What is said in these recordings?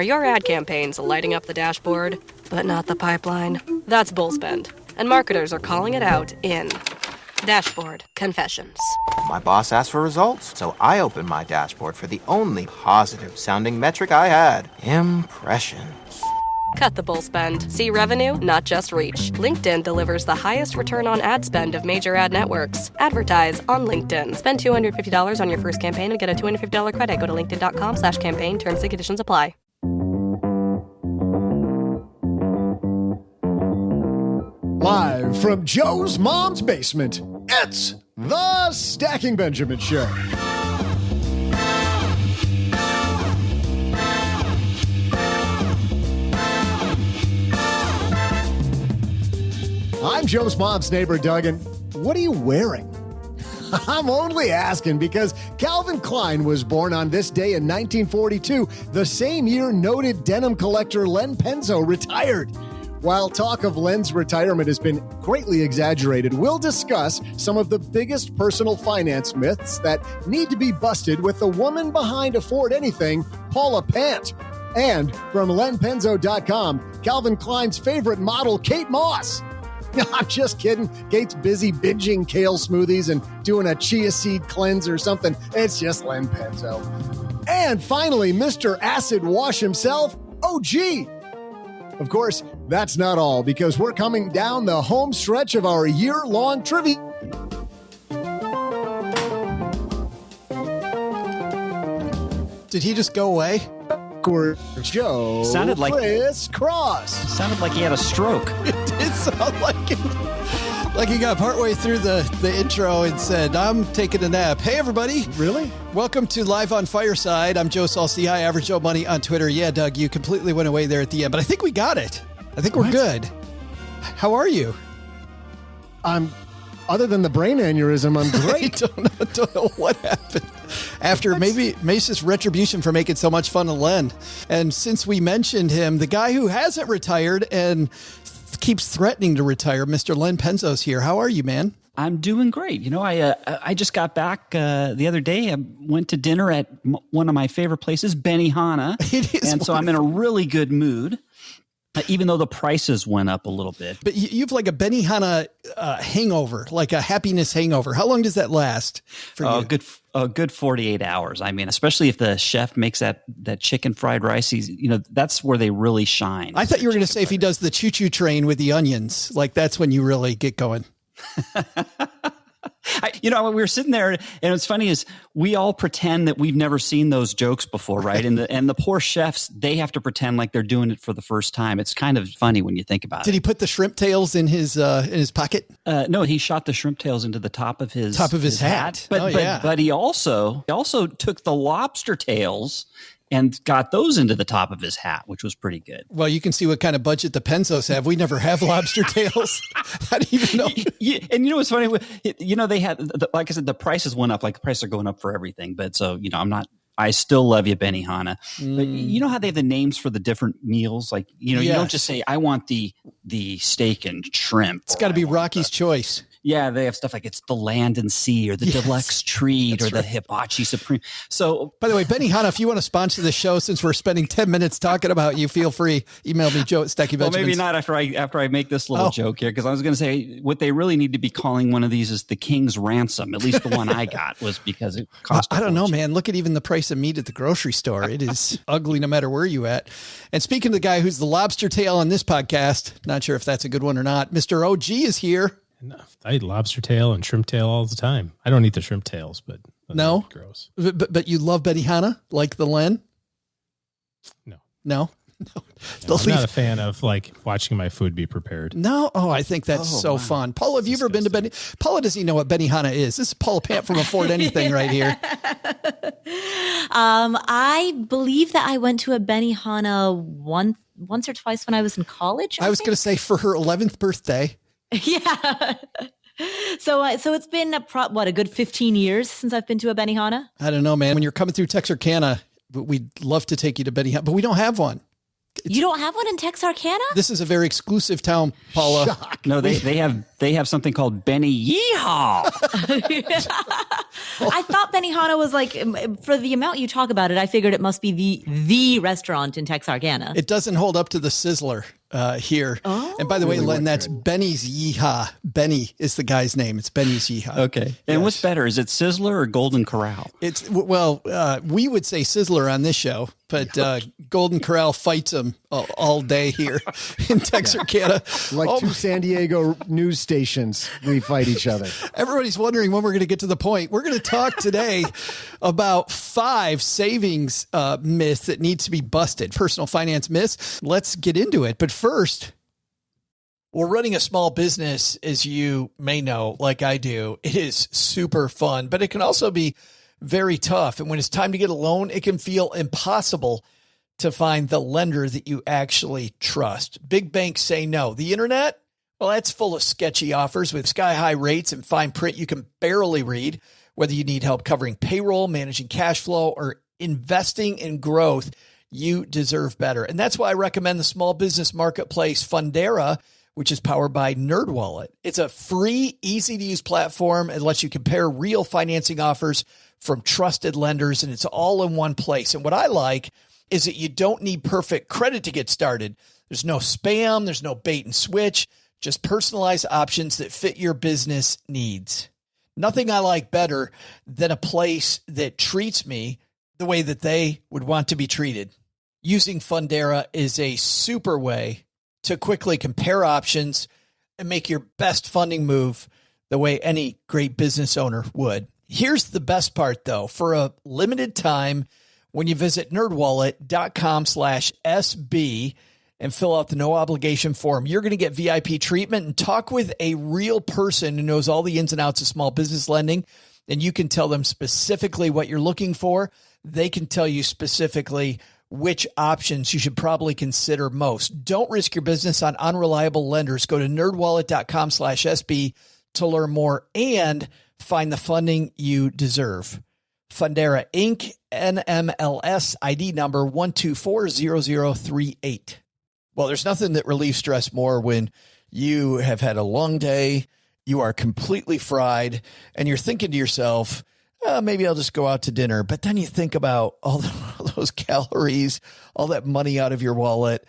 Are your ad campaigns lighting up the dashboard, but not the pipeline? That's bullspend, and marketers are calling it out in Dashboard Confessions. My boss asked for results, so I opened my dashboard for the only positive-sounding metric I had: impressions. Cut the bull spend. See revenue, not just reach. LinkedIn delivers the highest return on ad spend of major ad networks. Advertise on LinkedIn. Spend $250 on your first campaign and get a $250 credit. Go to linkedin.com/campaign. Terms and conditions apply. Live from Joe's mom's basement, it's the Stacking Benjamin Show. I'm Joe's mom's neighbor, Doug, and what are you wearing? I'm only asking because Calvin Klein was born on this day in 1942, the same year noted denim collector Len Penzo retired. While talk of Len's retirement has been greatly exaggerated, we'll discuss some of the biggest personal finance myths that need to be busted with the woman behind Afford Anything, Paula Pant. And from lenpenzo.com, Calvin Klein's favorite model, Kate Moss. I'm just kidding. Kate's busy binging kale smoothies and doing a chia seed cleanse or something. It's just Len Penzo. And finally, Mr. Acid Wash himself, OG. Of course, that's not all, because we're coming down the home stretch of our year-long trivia. Did he just go away? Joe Sounded like Chris Cross. Sounded like he had a stroke. It did sound like it. Like he got partway through the intro and said, I'm taking a nap. Hey, everybody. Really? Welcome to Live on Fireside. I'm Joe Salcy. Hi, Average Joe Money on Twitter. Yeah, Doug, you completely went away there at the end, but I think we got it. I think we're good. How are you? Other than the brain aneurysm, I'm great. I don't know what happened. After maybe it's just retribution for making so much fun of Len. And since we mentioned him, the guy who hasn't retired and keeps threatening to retire, Mr. Len Penzo's here. How are you, man? I'm doing great. You know, I just got back the other day. I went to dinner at one of my favorite places, Benihana. It is and so I'm in a really good mood. Even though the prices went up a little bit. But you've like a Benihana hangover, like a happiness hangover. How long does that last for you? A good 48 hours. I mean, especially if the chef makes that chicken fried rice, that's where they really shine. I thought you were going to say if he does the choo-choo train with the onions, like that's when you really get going. We were sitting there, and what's funny is we all pretend that we've never seen those jokes before, right? And the poor chefs, they have to pretend like they're doing it for the first time. It's kind of funny when you think about it. Did he put the shrimp tails in his pocket? No, he shot the shrimp tails into the top of his hat. But he also took the lobster tails and got those into the top of his hat, which was pretty good. Well, you can see what kind of budget the Penzos have. We never have lobster tails. I don't even know. And you know what's funny? They had, like I said, the prices went up. Like the prices are going up for everything. But so, I still love you, Benihana. But you know how they have the names for the different meals? Like, you don't just say, I want the steak and shrimp. It's got to be Rocky's Choice. Yeah, they have stuff like it's the land and sea or the deluxe treat or the hibachi supreme. So, by the way, Benihana, if you want to sponsor the show, since we're spending 10 minutes talking about you, feel free. Email me, Joe at Stacky Benjamins. Well, maybe not after I make this little joke here, because I was going to say what they really need to be calling one of these is the King's Ransom. At least the one I got was because it cost. I don't know, man. Look at even the price of meat at the grocery store. It is ugly no matter where you at. And speaking of the guy who's the lobster tail on this podcast, not sure if that's a good one or not, Mr. OG is here. I eat lobster tail and shrimp tail all the time. I don't eat the shrimp tails, but no, gross. But you love Benihana like the Len? No. I'm not a fan of like watching my food be prepared. No. Oh, I think that's so fun. Paula, have you ever been to Benihana? Paula doesn't even know what Benihana is. This is Paula Pant from Afford Anything right here. I believe that I went to a Benihana once or twice when I was in college. I was going to say for her 11th birthday. Yeah. So it's been a good 15 years since I've been to a Benihana. I don't know, man. When you're coming through Texarkana, we'd love to take you to Benihana, but we don't have one. You don't have one in Texarkana? This is a very exclusive town, Paula. Shock. No, they have something called Benny Yeehaw. I thought Benihana was like, for the amount you talk about it, I figured it must be the restaurant in Texarkana. It doesn't hold up to the Sizzler here. Oh. And by the way, Really Len, that's Benny's Yeehaw. Benny is the guy's name. It's Benny's Yeehaw. Okay. And what's better? Is it Sizzler or Golden Corral? It's we would say Sizzler on this show, but Golden Corral fights him all day here in Texarkana. Like two San Diego news stations, we fight each other. Everybody's wondering when we're going to get to the point. We're going to talk today about 5 savings myths that need to be busted, personal finance myths. Let's get into it. But first, well, running a small business, as you may know, like I do, it is super fun, but it can also be very tough. And when it's time to get a loan, it can feel impossible to find the lender that you actually trust. Big banks say no. The internet, well, that's full of sketchy offers with sky-high rates and fine print you can barely read. Whether you need help covering payroll, managing cash flow, or investing in growth, you deserve better. And that's why I recommend the small business marketplace Fundera, which is powered by NerdWallet. It's a free, easy-to-use platform. It lets you compare real financing offers from trusted lenders, and it's all in one place. And what I like is that you don't need perfect credit to get started. There's no spam. There's no bait and switch. Just personalized options that fit your business needs. Nothing I like better than a place that treats me the way that they would want to be treated. Using Fundera is a super way to quickly compare options and make your best funding move the way any great business owner would. Here's the best part, though. For a limited time, when you visit nerdwallet.com/SB and fill out the no obligation form, you're going to get VIP treatment and talk with a real person who knows all the ins and outs of small business lending. And you can tell them specifically what you're looking for. They can tell you specifically which options you should probably consider most. Don't risk your business on unreliable lenders. Go to nerdwallet.com/SB to learn more and find the funding you deserve. Fundera Inc. NMLS ID number 1240038. Well, there's nothing that relieves stress more when you have had a long day, you are completely fried, and you're thinking to yourself, maybe I'll just go out to dinner. But then you think about all those calories, all that money out of your wallet,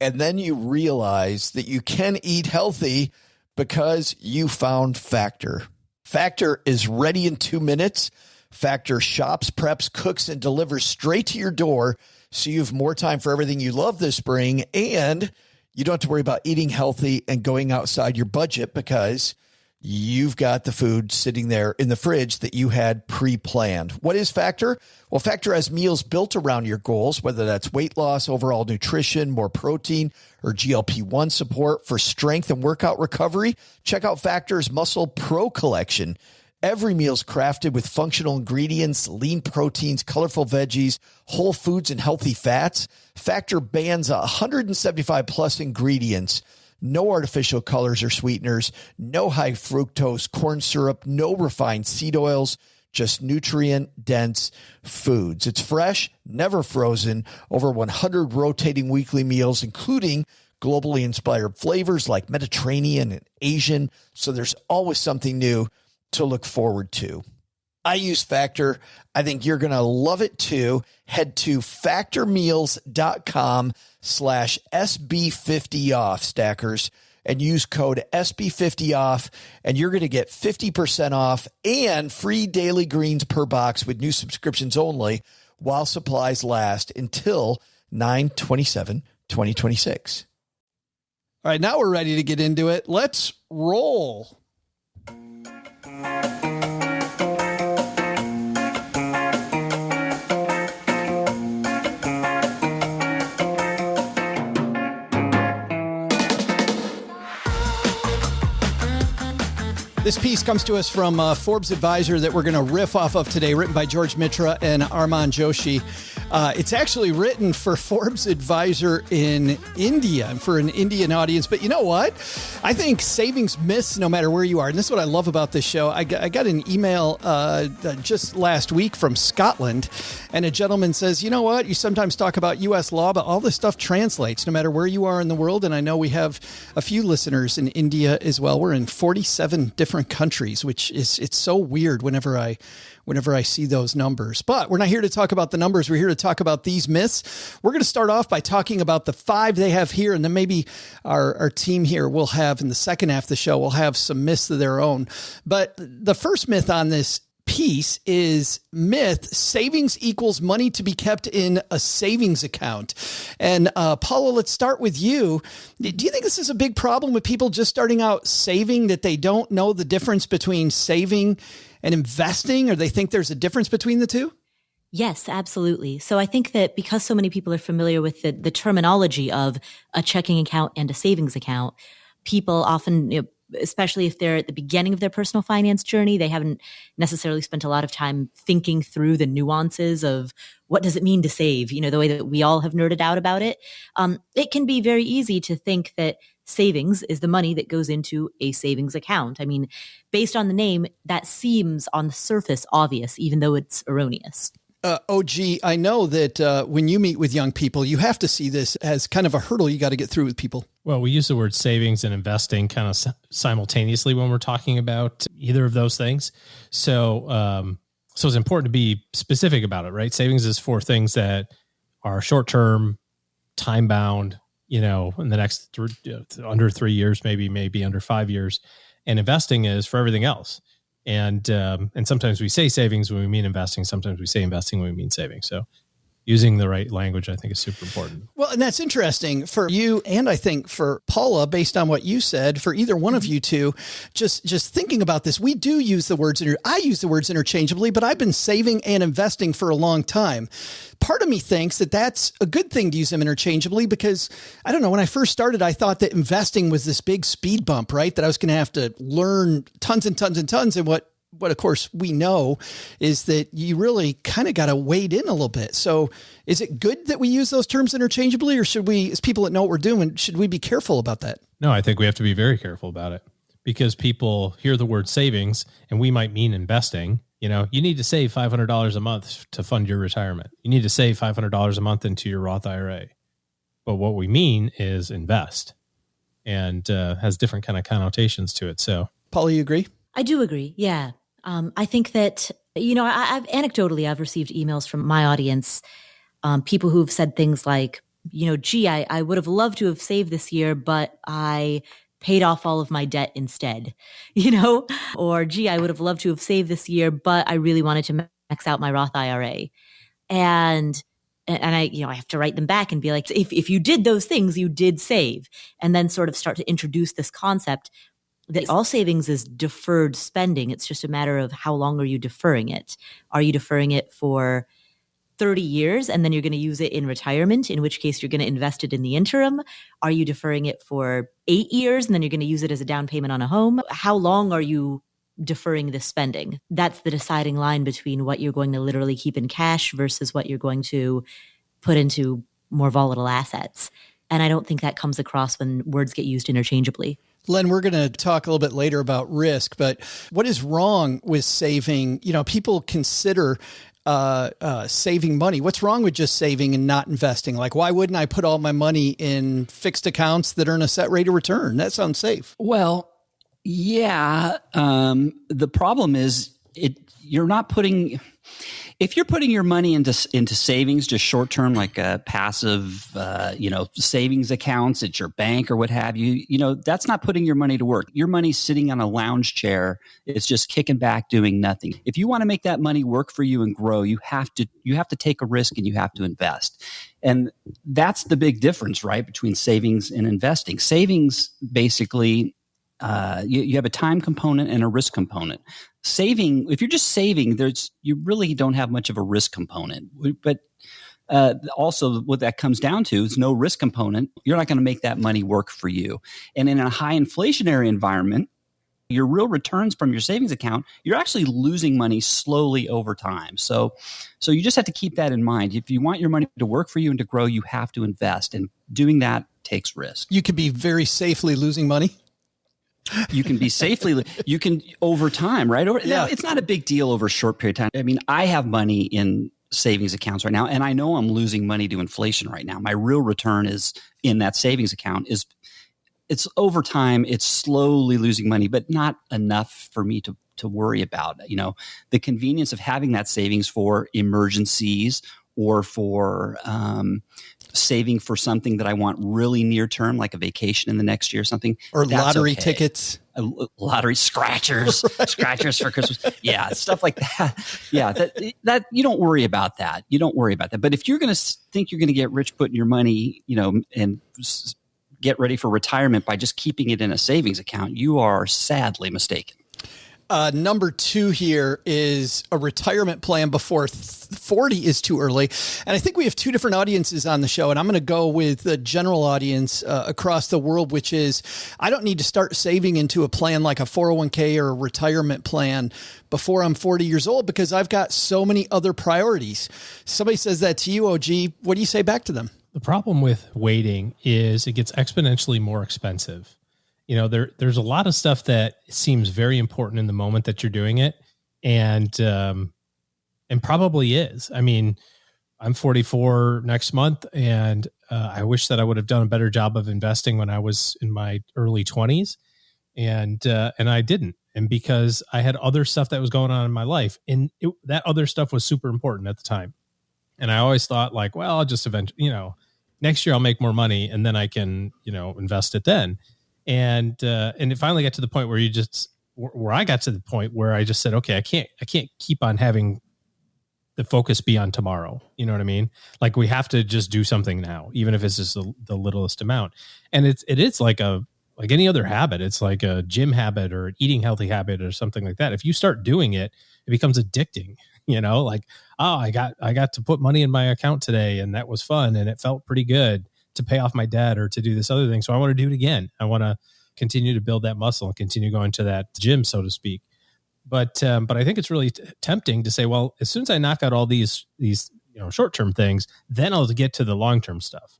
and then you realize that you can eat healthy because you found Factor. Factor is ready in 2 minutes. Factor shops, preps, cooks, and delivers straight to your door, so you have more time for everything you love this spring, and you don't have to worry about eating healthy and going outside your budget because you've got the food sitting there in the fridge that you had pre-planned. What is Factor? Well, Factor has meals built around your goals, whether that's weight loss, overall nutrition, more protein, or GLP-1 support for strength and workout recovery. Check out Factor's Muscle Pro collection. Every meal's crafted with functional ingredients, lean proteins, colorful veggies, whole foods, and healthy fats. Factor bans 175 plus ingredients. No artificial colors or sweeteners, no high fructose corn syrup, no refined seed oils, just nutrient-dense foods. It's fresh, never frozen, over 100 rotating weekly meals, including globally inspired flavors like Mediterranean and Asian, so there's always something new to look forward to. I use Factor. I think you're going to love it too. Head to factormeals.com/SB50off, stackers, and use code SB50off, and you're going to get 50% off and free daily greens per box with new subscriptions only while supplies last until 9/27/2026. All right, now we're ready to get into it. Let's roll. This piece comes to us from Forbes Advisor that we're going to riff off of today, written by George Mitra and Armand Joshi. It's actually written for Forbes Advisor in India and for an Indian audience. But you know what? I think savings myths, no matter where you are. And this is what I love about this show. I got an email just last week from Scotland, and a gentleman says, you know what? You sometimes talk about U.S. law, but all this stuff translates no matter where you are in the world. And I know we have a few listeners in India as well. We're in 47 different countries, which is, it's so weird whenever I see those numbers. But we're not here to talk about the numbers. We're here to talk about these myths. We're going to start off by talking about the 5 they have here, and then maybe our team here will have, in the second half of the show, will have some myths of their own. But the first myth on this piece is myth: savings equals money to be kept in a savings account. And Paula, let's start with you. Do you think this is a big problem with people just starting out saving, that they don't know the difference between saving and investing, or they think there's a difference between the two? Yes, absolutely. So I think that because so many people are familiar with the terminology of a checking account and a savings account, people often, especially if they're at the beginning of their personal finance journey, they haven't necessarily spent a lot of time thinking through the nuances of what does it mean to save, the way that we all have nerded out about it. It can be very easy to think that savings is the money that goes into a savings account. I mean, based on the name, that seems on the surface obvious, even though it's erroneous. OG, I know that when you meet with young people, you have to see this as kind of a hurdle you got to get through with people. Well, we use the word savings and investing kind of simultaneously when we're talking about either of those things. So it's important to be specific about it, right? Savings is for things that are short-term, time-bound, in the next under 3 years, maybe under 5 years. And investing is for everything else. And sometimes we say savings when we mean investing. Sometimes we say investing when we mean saving. So using the right language, I think, is super important. Well, and that's interesting for you, and I think for Paula, based on what you said, for either one of you two, just thinking about this, we do use the words, I use the words interchangeably, but I've been saving and investing for a long time. Part of me thinks that that's a good thing to use them interchangeably because, I don't know, when I first started, I thought that investing was this big speed bump, right? That I was going to have to learn tons and tons and tons. And what of course we know is that you really kind of got to wade in a little bit. So is it good that we use those terms interchangeably, or should we, as people that know what we're doing, should we be careful about that? No, I think we have to be very careful about it because people hear the word savings and we might mean investing. You need to save $500 a month to fund your retirement. You need to save $500 a month into your Roth IRA. But what we mean is invest, and has different kind of connotations to it. So, Paula, you agree? I do agree. Yeah. I think that, I've anecdotally received emails from my audience, people who've said things like, gee, I would have loved to have saved this year, but I paid off all of my debt instead, or gee, I would have loved to have saved this year, but I really wanted to max out my Roth IRA. And I have to write them back and be like, if you did those things, you did save, and then sort of start to introduce this concept that all savings is deferred spending. It's just a matter of how long are you deferring it? Are you deferring it for 30 years and then you're going to use it in retirement, in which case you're going to invest it in the interim? Are you deferring it for 8 years and then you're going to use it as a down payment on a home? How long are you deferring this spending? That's the deciding line between what you're going to literally keep in cash versus what you're going to put into more volatile assets. And I don't think that comes across when words get used interchangeably. Len, we're going to talk a little bit later about risk, but what is wrong with saving? People consider saving money. What's wrong with just saving and not investing? Like, why wouldn't I put all my money in fixed accounts that earn a set rate of return? That sounds safe. Well, yeah. The problem is you're not putting... If you're putting your money into savings, just short term, like a passive, savings accounts at your bank or what have you, that's not putting your money to work. Your money's sitting on a lounge chair. It's just kicking back, doing nothing. If you want to make that money work for you and grow, you have to take a risk and you have to invest. And that's the big difference, right, between savings and investing. Savings basically, you have a time component and a risk component. Saving, if you're just saving, you really don't have much of a risk component. But also what that comes down to is no risk component. You're not going to make that money work for you. And in a high inflationary environment, your real returns from your savings account, you're actually losing money slowly over time. So you just have to keep that in mind. If you want your money to work for you and to grow, you have to invest. And doing that takes risk. You could be very safely losing money. You can be safely, you can over time, right? Now, it's not a big deal over a short period of time. I mean, I have money in savings accounts right now, and I know I'm losing money to inflation right now. My real return is in that savings account it's over time, it's slowly losing money, but not enough for me to worry about. You know, the convenience of having that savings for emergencies or for saving for something that I want really near term, like a vacation in the next year or something. Or lottery tickets. Lottery scratchers, scratchers for Christmas. Yeah, stuff like that. Yeah, that you don't worry about that. You don't worry about that. But if you're going to think you're going to get rich putting your money, you know, and get ready for retirement by just keeping it in a savings account, you are sadly mistaken. Number 2 here is a retirement plan before 40 is too early. And I think we have 2 different audiences on the show, and I'm going to go with the general audience across the world, which is I don't need to start saving into a plan like a 401k or a retirement plan before I'm 40 years old because I've got so many other priorities. Somebody says that to you, OG. What do you say back to them? The problem with waiting is it gets exponentially more expensive. You know, there's a lot of stuff that seems very important in the moment that you're doing it, and probably is. I mean, I'm 44 next month, and I wish that I would have done a better job of investing when I was in my early 20s, and I didn't, and because I had other stuff that was going on in my life, and that other stuff was super important at the time, and I always thought like, well, I'll just eventually, you know, next year I'll make more money, and then I can, you know, invest it then. And it finally got to the point where I got to the point where I just said, okay, I can't keep on having the focus be on tomorrow. You know what I mean? Like we have to just do something now, even if it's just the littlest amount. And it is like any other habit. It's like a gym habit or an eating healthy habit or something like that. If you start doing it, it becomes addicting, you know, like, oh, I got to put money in my account today and that was fun. And it felt pretty good to pay off my debt or to do this other thing. So I want to do it again. I want to continue to build that muscle and continue going to that gym, so to speak. But I think it's really tempting to say, well, as soon as I knock out all these, you know, short-term things, then I'll get to the long-term stuff.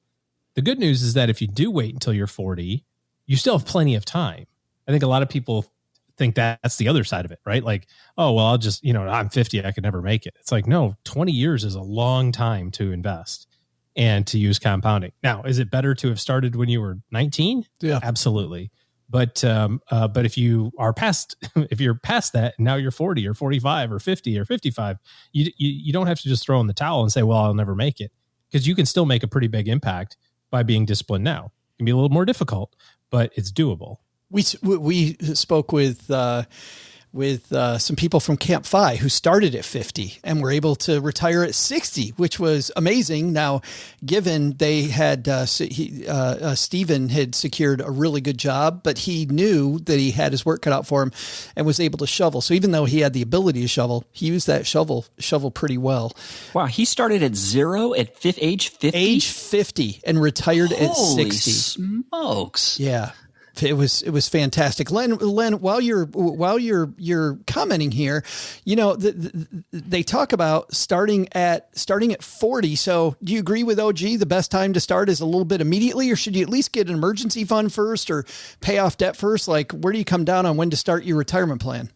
The good news is that if you do wait until you're 40, you still have plenty of time. I think a lot of people think that's the other side of it, right? Like, oh, well, I'll just, you know, I'm 50, I could never make it. It's like, no, 20 years is a long time to invest and to use compounding. Now, is it better to have started when you were 19? Yeah, absolutely. But if you are past, if you're past that, now you're 40 or 45 or 50 or 55, you don't have to just throw in the towel and say, well, I'll never make it, because you can still make a pretty big impact by being disciplined now. It can be a little more difficult, but it's doable. We spoke with some people from Camp Phi who started at 50 and were able to retire at 60, which was amazing. Now, given they had, Stephen had secured a really good job, but he knew that he had his work cut out for him and was able to shovel. So even though he had the ability to shovel, he used that shovel pretty well. Wow. He started at 0 at age 50? Age 50 and retired at 60. Holy smokes. Yeah. It was fantastic. Len, while you're commenting here, you know, they talk about starting at 40. So do you agree with OG? The best time to start is a little bit immediately, or should you at least get an emergency fund first or pay off debt first? Like, where do you come down on when to start your retirement plan?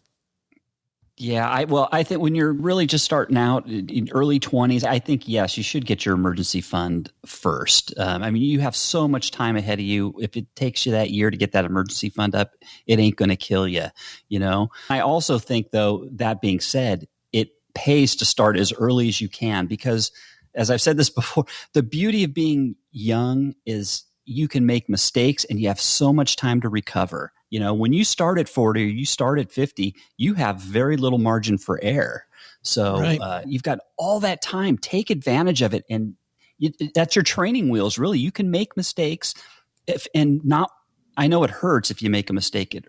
Yeah, I think when you're really just starting out in early 20s, I think, yes, you should get your emergency fund first. I mean, you have so much time ahead of you. If it takes you that year to get that emergency fund up, it ain't going to kill you, you know? I also think, though, that being said, it pays to start as early as you can because, as I've said this before, the beauty of being young is you can make mistakes and you have so much time to recover. You know, when you start at 40 or you start at 50, you have very little margin for error. So right. You've got all that time. Take advantage of it. And that's your training wheels, really. You can make mistakes I know it hurts if you make a mistake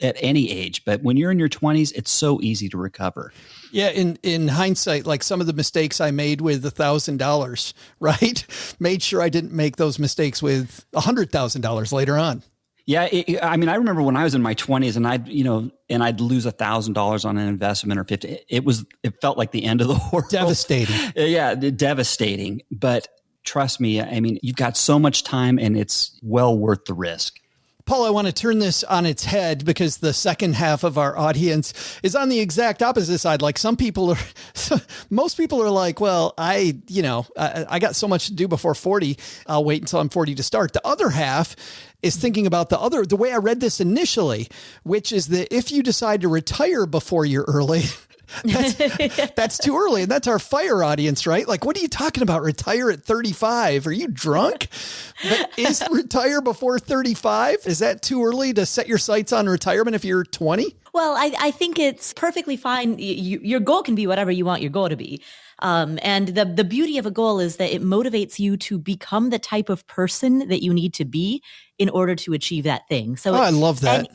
at any age, but when you're in your 20s, it's so easy to recover. Yeah. In hindsight, like some of the mistakes I made with $1,000, right? Made sure I didn't make those mistakes with $100,000 later on. Yeah. I mean, I remember when I was in my 20s and I'd lose $1,000 on an investment or 50. It felt like the end of the world. Devastating. Yeah. Devastating. But trust me, I mean, you've got so much time and it's well worth the risk. Paul, I want to turn this on its head because the second half of our audience is on the exact opposite side. Like most people are like, well, I got so much to do before 40. I'll wait until I'm 40 to start. The other half is thinking about the way I read this initially, which is that if you decide to retire before you're early, that's too early. And that's our fire audience, right? Like, what are you talking about? Retire at 35? Are you drunk? But is retire before 35? Is that too early to set your sights on retirement if you're 20? Well, I think it's perfectly fine. Your goal can be whatever you want your goal to be. And the beauty of a goal is that it motivates you to become the type of person that you need to be in order to achieve that thing. So I love that.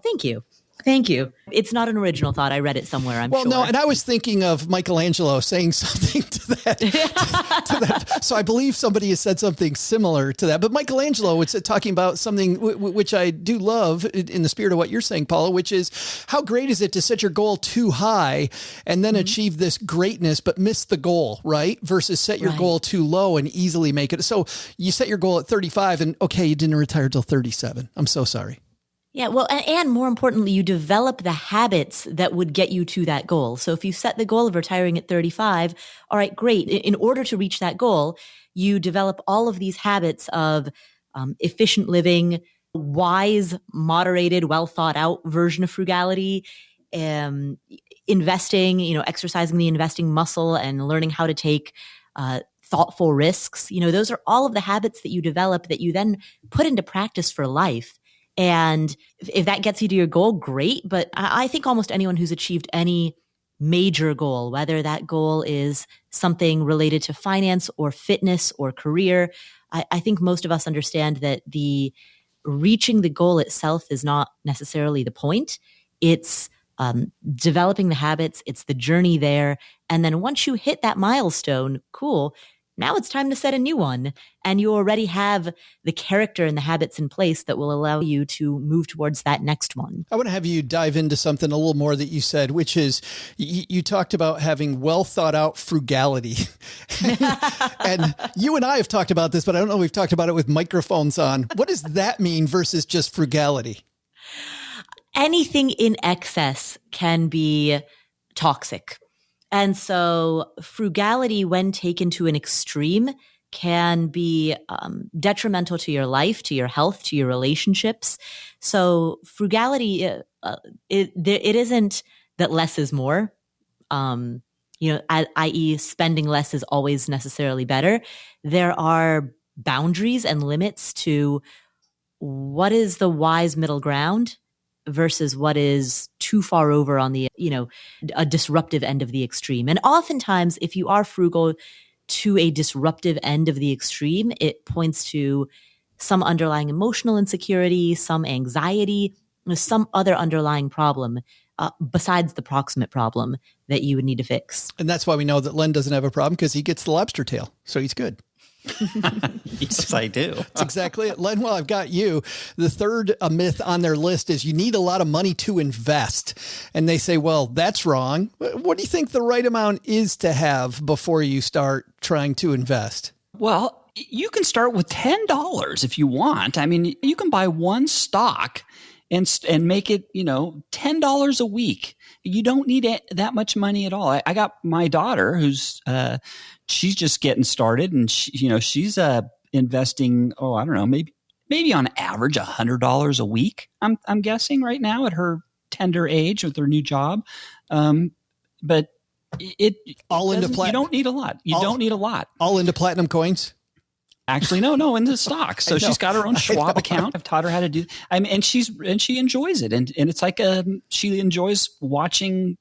Thank you. Thank you. It's not an original thought. I read it somewhere, I'm sure. Well, no, and I was thinking of Michelangelo saying something to that. So I believe somebody has said something similar to that. But Michelangelo was talking about something which I do love in the spirit of what you're saying, Paula, which is how great is it to set your goal too high and then achieve this greatness but miss the goal, right? Versus set your goal too low and easily make it. So you set your goal at 35 and, okay, you didn't retire till 37. I'm so sorry. Yeah, well, and more importantly, you develop the habits that would get you to that goal. So if you set the goal of retiring at 35, all right, great. In order to reach that goal, you develop all of these habits of efficient living, wise, moderated, well thought out version of frugality, investing, exercising the investing muscle and learning how to take thoughtful risks. Those are all of the habits that you develop that you then put into practice for life. And if that gets you to your goal, great. But I think almost anyone who's achieved any major goal, whether that goal is something related to finance or fitness or career, I think most of us understand that the reaching the goal itself is not necessarily the point. It's developing the habits. It's the journey there. And then once you hit that milestone, cool. Now it's time to set a new one. And you already have the character and the habits in place that will allow you to move towards that next one. I want to have you dive into something a little more that you said, which is you talked about having well thought out frugality. And you and I have talked about this, but I don't know if we've talked about it with microphones on. What does that mean versus just frugality? Anything in excess can be toxic. And so frugality, when taken to an extreme, can be detrimental to your life, to your health, to your relationships. So frugality, it isn't that less is more, i.e. spending less is always necessarily better. There are boundaries and limits to what is the wise middle ground versus what is too far over on the, a disruptive end of the extreme. And oftentimes, if you are frugal to a disruptive end of the extreme, it points to some underlying emotional insecurity, some anxiety, some other underlying problem besides the proximate problem that you would need to fix. And that's why we know that Len doesn't have a problem, because he gets the lobster tail. So he's good. Yes, I do. That's exactly it. Len, well, I've got you. The third myth on their list is you need a lot of money to invest. And they say, well, that's wrong. What do you think the right amount is to have before you start trying to invest? Well, you can start with $10 if you want. I mean, you can buy one stock and make it, $10 a week. You don't need that much money at all. I got my daughter who's she's just getting started, and she's investing. Oh, I don't know, maybe on average $100 a week. I'm guessing right now at her tender age with her new job. But it all into platinum. You don't need a lot. You don't need a lot. All into platinum coins. Actually, no, into stocks. So she's got her own Schwab account. I've taught her how to do. And she enjoys it, and it's like she enjoys watching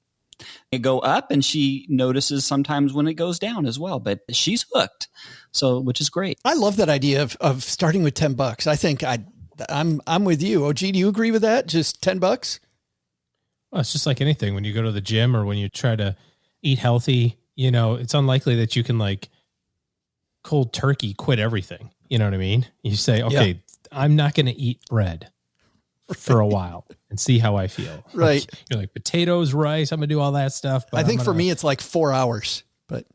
it go up, and she notices sometimes when it goes down as well. But she's hooked, so which is great. I love that idea of starting with $10. I think I'm with you. OG, do you agree with that? Just $10? Well, it's just like anything. When you go to the gym or when you try to eat healthy, it's unlikely that you can cold turkey quit everything. You know what I mean? You say, okay, I'm not going to eat bread for a while and see how I feel. Right. You're like potatoes, rice. I'm going to do all that stuff. But I think for me, it's like 4 hours, but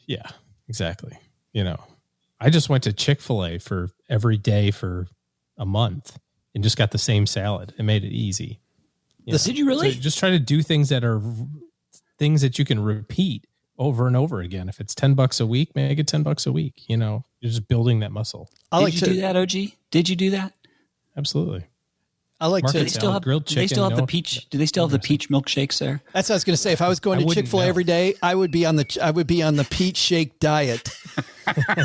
yeah, exactly. I just went to Chick-fil-A for every day for a month and just got the same salad. It made it easy. Did you really? So just try to do things that are things that you can repeat over and over again. If it's $10 a week, make it $10 a week. You're just building that muscle. Did you do that, OG? Did you do that? Absolutely. I like Market to. Do they still have grilled chicken. Do they still have the peach? Do they still have the peach milkshakes there? That's what I was going to say. If I was going to Chick-fil-A every day, I would be on the peach shake diet.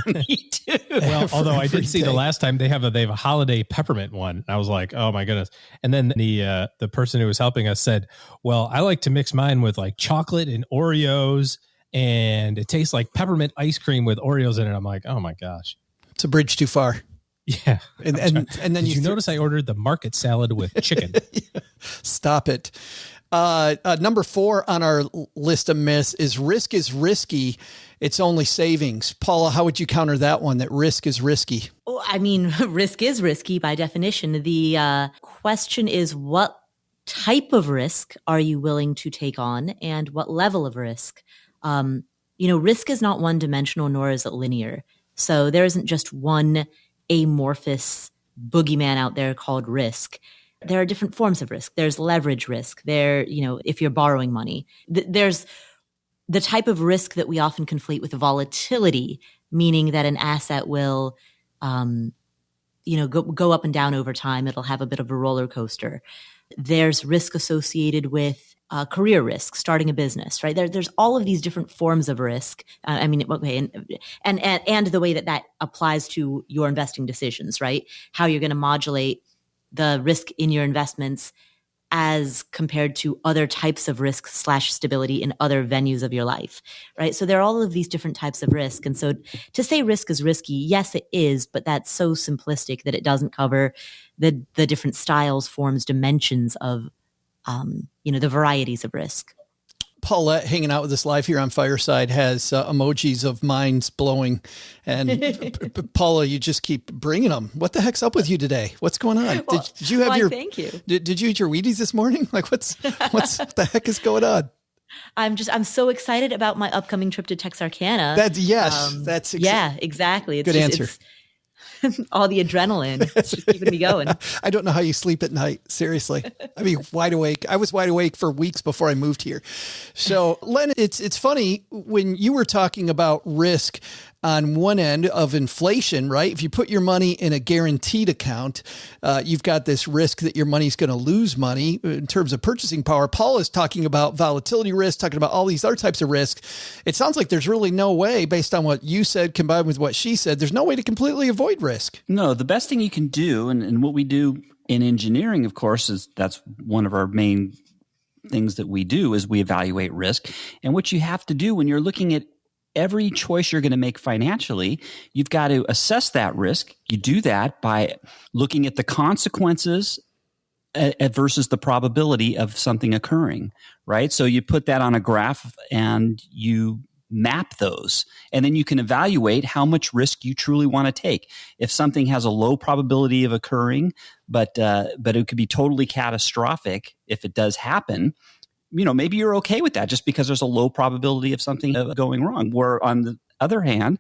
Me too. Well, although I did see the last time they have a holiday peppermint one. I was like, oh my goodness. And then the person who was helping us said, well, I like to mix mine with like chocolate and Oreos, and it tastes like peppermint ice cream with Oreos in it. I'm like, oh my gosh. It's a bridge too far. Yeah. And then did you notice I ordered the market salad with chicken? Yeah. Stop it. Number 4 on our list of myths is risky. It's only savings. Paula, how would you counter that one, that risk is risky? Oh, I mean, risk is risky by definition. The question is, what type of risk are you willing to take on, and what level of risk? Risk is not one-dimensional, nor is it linear. So there isn't just one amorphous boogeyman out there called risk. There are different forms of risk. There's leverage risk. If you're borrowing money, there's the type of risk that we often conflate with volatility, meaning that an asset will, go up and down over time. It'll have a bit of a roller coaster. There's risk associated with career risk, starting a business, right? There's all of these different forms of risk. And the way that applies to your investing decisions, right? How you're going to modulate the risk in your investments as compared to other types of risk / stability in other venues of your life, right? So there are all of these different types of risk. And so to say risk is risky, yes, it is, but that's so simplistic that it doesn't cover the different styles, forms, dimensions of the varieties of risk. Paulette, hanging out with us live here on Fireside, has emojis of minds blowing. And Paula, you just keep bringing them. What the heck's up with you today? What's going on? Well, did you have thank you. Did you eat your Wheaties this morning? Like what's the heck is going on? I'm so excited about my upcoming trip to Texarkana. Yeah, exactly. Good answer. All the adrenaline. It's just keeping me going. I don't know how you sleep at night. Seriously. I mean, wide awake. I was wide awake for weeks before I moved here. So Len, it's funny when you were talking about risk on one end of inflation, right? If you put your money in a guaranteed account, you've got this risk that your money's going to lose money in terms of purchasing power. Paul is talking about volatility risk, talking about all these other types of risks. It sounds like there's really no way, based on what you said combined with what she said, there's no way to completely avoid risk. No, the best thing you can do, and what we do in engineering, of course, is that's one of our main things that we do is we evaluate risk. And what you have to do when you're looking at every choice you're going to make financially, you've got to assess that risk. You do that by looking at the consequences versus the probability of something occurring, right? So you put that on a graph and you map those, and then you can evaluate how much risk you truly want to take. If something has a low probability of occurring, but it could be totally catastrophic if it does happen, maybe you're okay with that just because there's a low probability of something going wrong. Where on the other hand,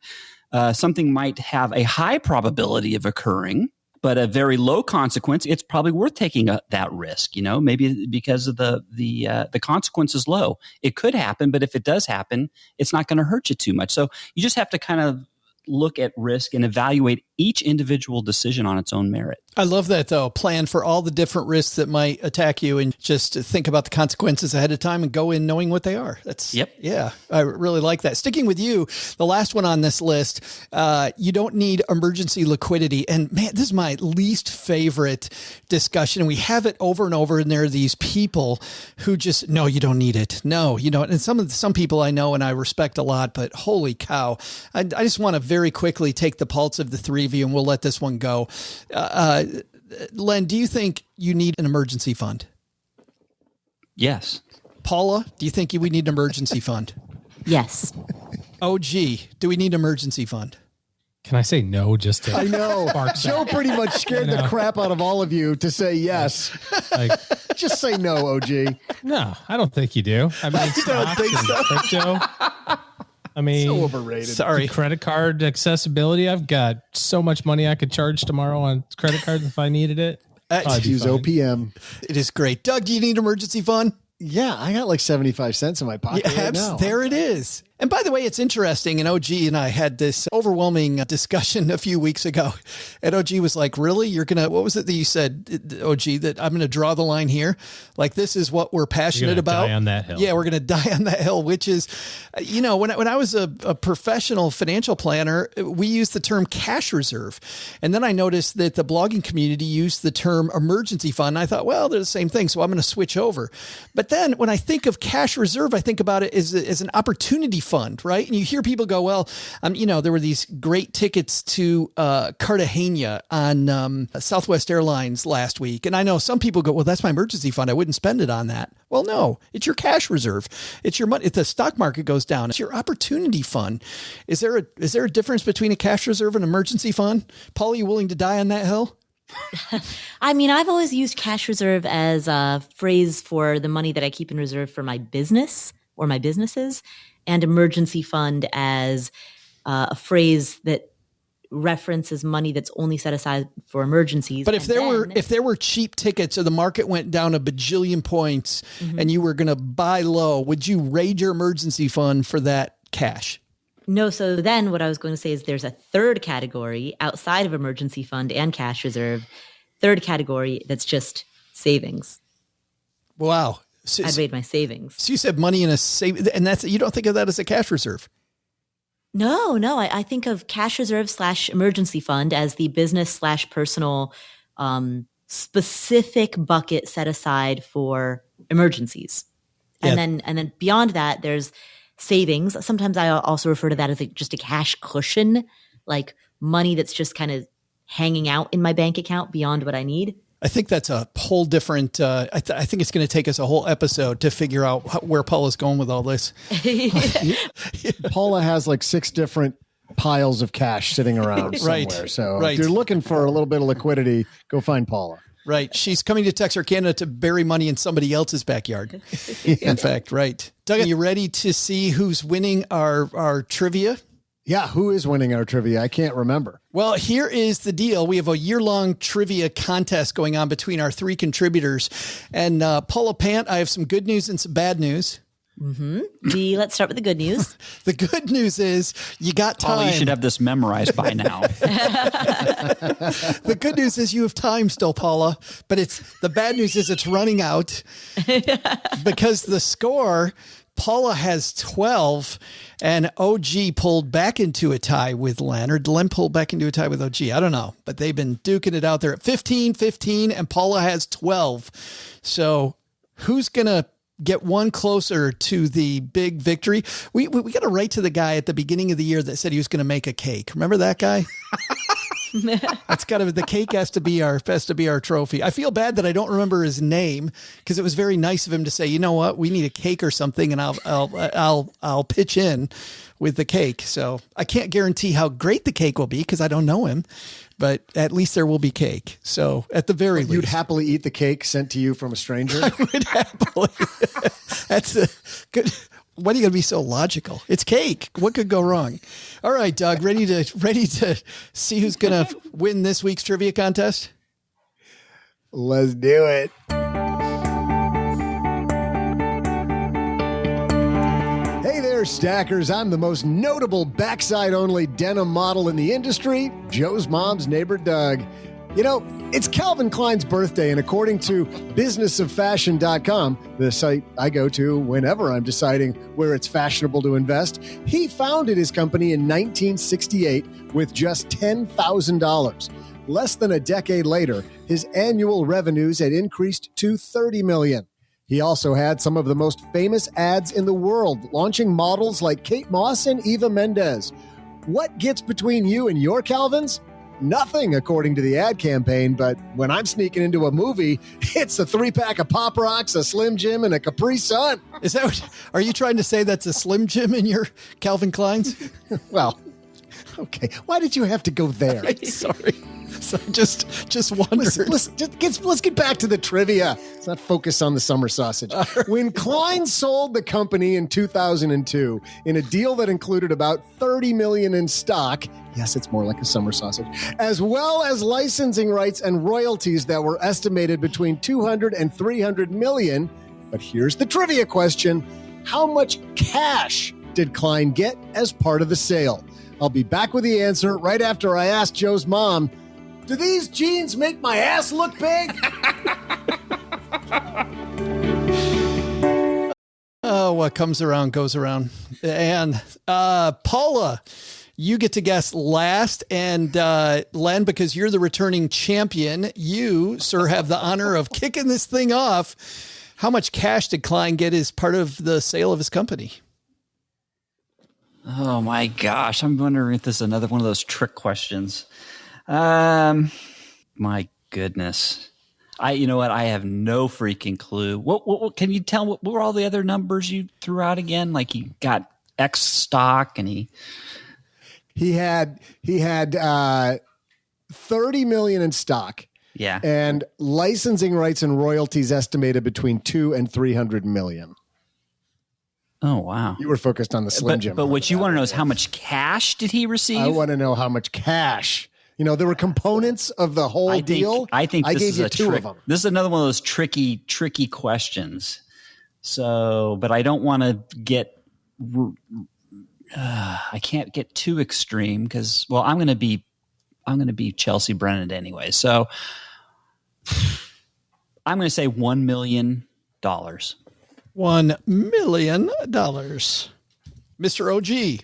something might have a high probability of occurring, but a very low consequence. It's probably worth taking that risk, maybe because of the consequence is low. It could happen, but if it does happen, it's not going to hurt you too much. So you just have to kind of look at risk and evaluate each individual decision on its own merit. I love that, though. Plan for all the different risks that might attack you and just think about the consequences ahead of time and go in knowing what they are. Yeah, I really like that. Sticking with you, the last one on this list, you don't need emergency liquidity. And man, this is my least favorite discussion. And we have it over and over. And there are these people who just, no, you don't need it. No, you don't. And some people I know and I respect a lot, but holy cow. I just want to very quickly take the pulse of the three of you and we'll let this one go. Len, do you think you need an emergency fund? Yes. Paula, do you think we need an emergency fund? Yes. OG, do we need an emergency fund? Can I say no just to I know. Joe pretty much scared the crap out of all of you to say yes. Like, Just say no, OG. no, I don't think you do. I mean, stocks and crypto. I mean, So overrated. Sorry. credit card accessibility. I've got so much money I could charge tomorrow on credit cards if I needed it. I'd be Use fine. OPM. It is great. Doug, do you need emergency fund? Yeah, I got like 75 cents in my pocket right now. There it is. And by the way, it's interesting. And OG and I had this overwhelming discussion a few weeks ago. And OG was like, really? You're going to, what was it that you said, OG, that I'm going to draw the line here? Like, this is what we're passionate about. Die on that hill. Yeah, we're going to die on that hill, which is, you know, when I was a professional financial planner, we used the term cash reserve. And then I noticed that the blogging community used the term emergency fund. And I thought, well, they're the same thing. So I'm going to switch over. But then when I think of cash reserve, I think about it as an opportunity fund, right? And you hear people go, well, you know, there were these great tickets to Cartagena on Southwest Airlines last week. And I know some people go, well, that's my emergency fund. I wouldn't spend it on that. Well, no, it's your cash reserve. It's your money. If the stock market goes down, it's your opportunity fund. Is there a difference between a cash reserve and an emergency fund? Paul, are you willing to die on that hill? I mean, I've always used cash reserve as a phrase for the money that I keep in reserve for my business or my businesses, and emergency fund as a phrase that references money that's only set aside for emergencies. But if there were cheap tickets or the market went down a bajillion points and you were going to buy low, would you raid your emergency fund for that cash? No, so then what I was going to say is there's a third category outside of emergency fund and cash reserve, third category that's just savings. Wow. I'd raid my savings. So you said money in a save, and you don't think of that as a cash reserve? No, I think of cash reserve / emergency fund as the business / personal specific bucket set aside for emergencies. Yeah. And then beyond that, there's savings. Sometimes I also refer to that as just a cash cushion, like money that's just kind of hanging out in my bank account beyond what I need. I think that's a whole different, I think it's going to take us a whole episode to figure out where Paula's going with all this. Paula has like 6 different piles of cash sitting around somewhere. Right. So Right. if you're looking for a little bit of liquidity, go find Paula. Right. She's coming to Texarkana to bury money in somebody else's backyard. In fact, right. Doug, are you ready to see who's winning our trivia? Yeah, who is winning our trivia? I can't remember. Well, here is the deal. We have a year-long trivia contest going on between our 3 contributors. And Paula Pant, I have some good news and some bad news. Let's start with the good news. The good news is you got time. Paula, you should have this memorized by now. The good news is you have time still, Paula, but the bad news is it's running out because the score, Paula has 12 and OG pulled back into a tie with Len, or Len pulled back into a tie with OG. I don't know, but they've been duking it out there at 15, and Paula has 12. So who's going to get one closer to the big victory? We got to write to the guy at the beginning of the year that said he was going to make a cake. Remember that guy? The cake has to be our trophy. I feel bad that I don't remember his name because it was very nice of him to say, you know what, we need a cake or something, and I'll pitch in with the cake. So I can't guarantee how great the cake will be because I don't know him, but at least there will be cake. So at the very least, you'd happily eat the cake sent to you from a stranger. I would happily. That's a good. When are you going to be so logical? It's cake. What could go wrong? All right, Doug, ready to see who's going to win this week's trivia contest? Let's do it. Hey there, stackers. I'm the most notable backside-only denim model in the industry, Joe's mom's neighbor, Doug. You know, it's Calvin Klein's birthday, and according to businessoffashion.com, the site I go to whenever I'm deciding where it's fashionable to invest, he founded his company in 1968 with just $10,000. Less than a decade later, his annual revenues had increased to $30 million. He also had some of the most famous ads in the world, launching models like Kate Moss and Eva Mendes. What gets between you and your Calvins? Nothing, according to the ad campaign, but when I'm sneaking into a movie, it's a 3-pack of Pop Rocks, a Slim Jim, and a Capri Sun. Is that are you trying to say that's a Slim Jim in your Calvin Klein's? Well, Okay. Why did you have to go there? Sorry. So just wondered. Let's get back to the trivia. Let's not focus on the summer sausage. When Klein sold the company in 2002 in a deal that included about $30 million in stock, yes, it's more like a summer sausage, as well as licensing rights and royalties that were estimated between 200 and 300 million. But here's the trivia question. How much cash did Klein get as part of the sale? I'll be back with the answer right after I ask Joe's mom, do these jeans make my ass look big? Oh, what comes around goes around. And Paula, you get to guess last. And Len, because you're the returning champion, you, sir, have the honor of kicking this thing off. How much cash did Klein get as part of the sale of his company? Oh my gosh. I'm wondering if this is another one of those trick questions. My goodness. You know what? I have no freaking clue. What can you tell? What were all the other numbers you threw out again? Like he got X stock and he had 30 million in stock. Yeah. And licensing rights and royalties estimated between 2 and 300 million. Oh, wow. You were focused on the Slim Jim. But what you want to know is how much cash did he receive? I want to know how much cash. You know, there were components of the whole deal. I think this gave is you a two trick. of them. This is another one of those tricky questions. So, but I don't want to get. I can't get too extreme because, well, I'm going to be Chelsea Brennan anyway. So, I'm going to say $1 million. $1 million. Mr. OG.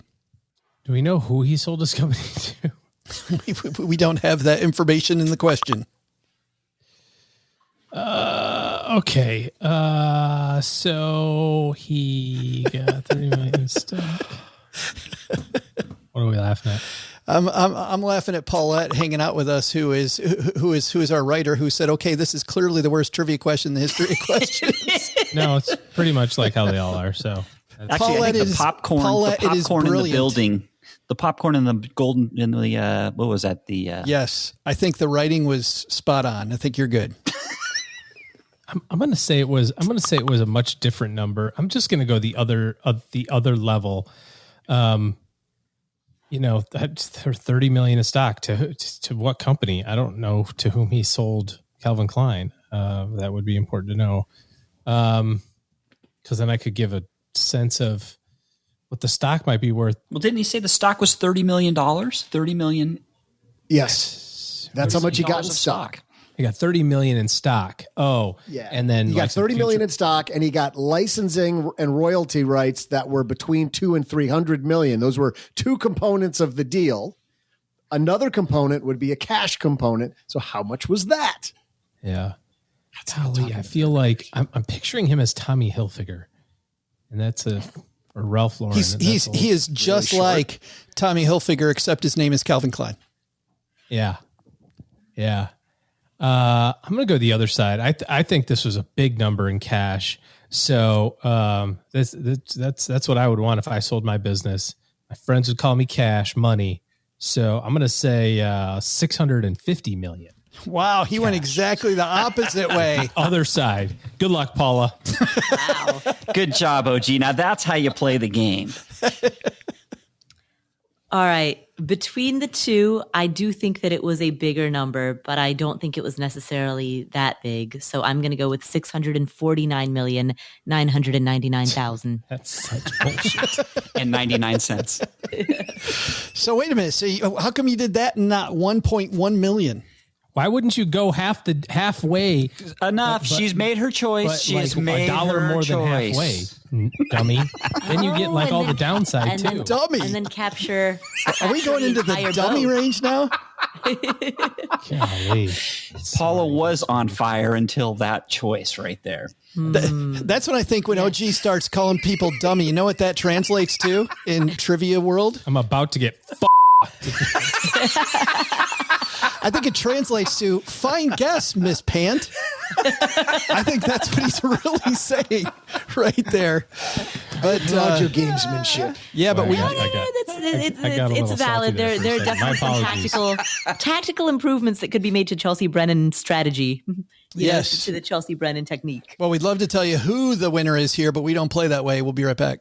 Do we know who he sold his company to? We don't have that information in the question. Okay. So he got 30 million stock. What are we laughing at? I'm laughing at Paulette hanging out with us, who is our writer, who said, "Okay, this is clearly the worst trivia question in the history of questions." No, it's pretty much like how they all are. So actually, Paulette, I think the popcorn in the building. The popcorn and the golden in the what was that? Yes, I think the writing was spot on. I think you're good. I'm going to say it was. I'm going to say it was a much different number. I'm just going to go the other level. You know, that's 30 million in stock to what company? I don't know to whom he sold Calvin Klein. That would be important to know, because then I could give a sense of what the stock might be worth. Well, didn't he say the stock was $30 million? $30 million. Yes. That's how much he got in stock. He got 30 million in stock. Oh, yeah. And then he got 30 million in stock, and he got licensing and royalty rights that were between 2 and 300 million. Those were two components of the deal. Another component would be a cash component. So how much was that? Yeah. Golly, I feel like I'm picturing him as Tommy Hilfiger, and that's or Ralph Lauren. He is just really like Tommy Hilfiger, except his name is Calvin Klein. Yeah. Yeah. I'm going to go the other side. I think this was a big number in cash. So that's what I would want if I sold my business. My friends would call me cash money. So I'm going to say 650 million. Wow, he went exactly the opposite way. Other side. Good luck, Paula. Wow. Good job, OG. Now that's how you play the game. All right. Between the two, I do think that it was a bigger number, but I don't think it was necessarily that big. So I'm going to go with 649,999,000. That's such bullshit. And 99 cents. So wait a minute. So how come you did that and not 1.1 million? Why wouldn't you go halfway? Enough. She's made her choice. She's like made $1 more than halfway, dummy. Then you get like all the downside too. Dummy. And then capture. Are we going into the dummy range now? Golly. Paula was on fire until that choice right there. That's what I think when OG starts calling people dummy. You know what that translates to in trivia world? I'm about to get I think it translates to fine guess, Miss Pant. I think that's what he's really saying right there. But your gamesmanship. Yeah, but No, that's it's valid. There are definitely some tactical improvements that could be made to Chelsea Brennan's strategy. Yes, to the Chelsea Brennan technique. Well, we'd love to tell you who the winner is here, but we don't play that way. We'll be right back.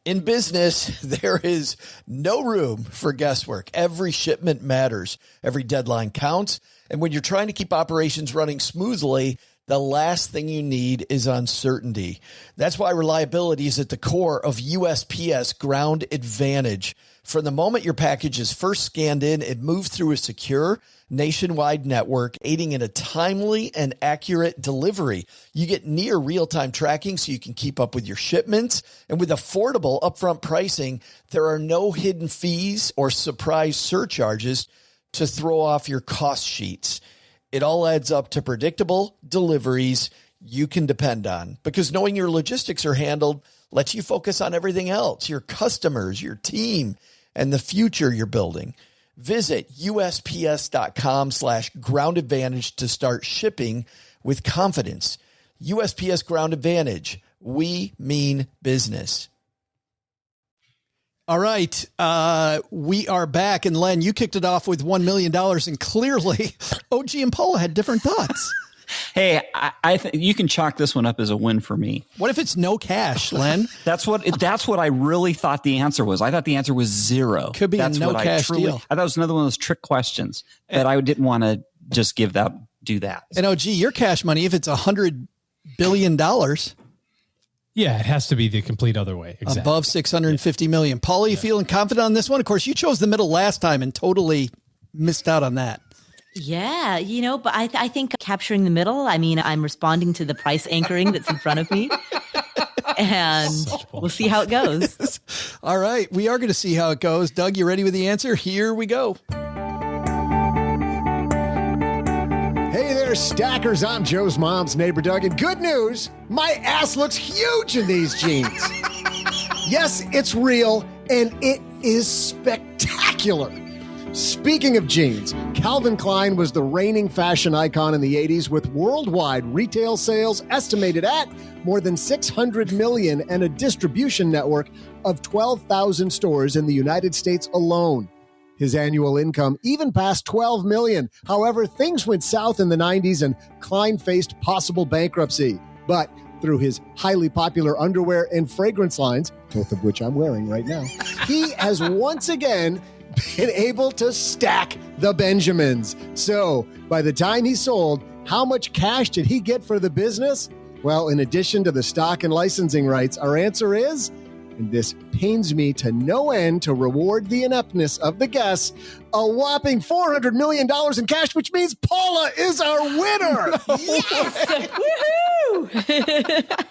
In business, there is no room for guesswork. Every shipment matters. Every deadline counts. And when you're trying to keep operations running smoothly, the last thing you need is uncertainty. That's why reliability is at the core of USPS Ground Advantage. From the moment your package is first scanned in, it moves through a secure nationwide network, aiding in a timely and accurate delivery. You get near real-time tracking so you can keep up with your shipments. And with affordable upfront pricing, there are no hidden fees or surprise surcharges to throw off your cost sheets. It all adds up to predictable deliveries you can depend on, because knowing your logistics are handled lets you focus on everything else, your customers, your team, and the future you're building. Visit USPS.com/Ground Advantage to start shipping with confidence. USPS Ground Advantage. We mean business. All right. We are back. And Len, you kicked it off with $1 million. And clearly, OG and Paula had different thoughts. Hey, I think you can chalk this one up as a win for me. What if it's no cash, Len? That's what I really thought the answer was. I thought the answer was zero. Could be that's a no cash deal. I thought it was another one of those trick questions, but I didn't want to just do that. And OG, your cash money, if it's $100 billion, yeah, it has to be the complete other way. Exactly. Above 650 million. Paula, you feeling confident on this one? Of course, you chose the middle last time and totally missed out on that. Yeah, but I think capturing the middle, I'm responding to the price anchoring that's in front of me. And we'll see how it goes. All right. We are going to see how it goes. Doug, you ready with the answer? Here we go. Hey there, stackers. I'm Joe's mom's neighbor, Doug. And good news, my ass looks huge in these jeans. Yes, it's real, and it is spectacular. Speaking of jeans, Calvin Klein was the reigning fashion icon in the 80s, with worldwide retail sales estimated at more than 600 million and a distribution network of 12,000 stores in the United States alone. His annual income even passed 12 million. However, things went south in the 90s and Klein faced possible bankruptcy. But through his highly popular underwear and fragrance lines, both of which I'm wearing right now, he has once again been able to stack the Benjamins. So by the time he sold, how much cash did he get for the business? Well, in addition to the stock and licensing rights, our answer is, and this pains me to no end to reward the ineptness of the guests, a whopping $400 million in cash, which means Paula is our winner. No yes! Woohoo!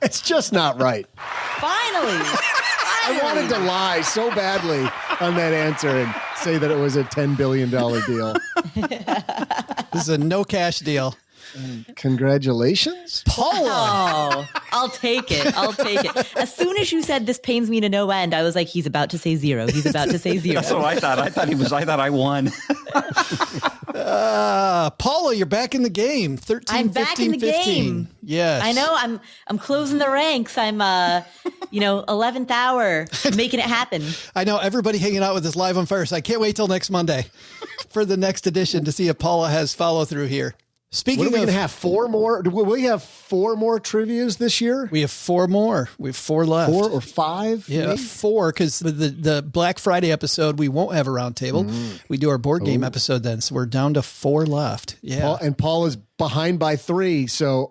It's just not right. Finally. I wanted to lie so badly on that answer and say that it was a $10 billion deal. This is a no cash deal. Congratulations, Paula. Oh, I'll take it. As soon as you said this pains me to no end, I was like, he's about to say zero. That's what I thought. I thought I won. Paula, you're back in the game. 13, I'm 15, back in the 15. game. Yes. I know. I'm closing the ranks. I'm 11th hour, making it happen. I know, everybody hanging out with us live on first. I can't wait till next Monday for the next edition to see if Paula has follow through here. Speaking of, going to have four more. Will we have four more trivias this year? We have four more. We have four left. 4 or 5? Yeah, maybe? 4, because the Black Friday episode, we won't have a roundtable. We do our board game episode then, so we're down to 4 left. Yeah. Paul is behind by 3, so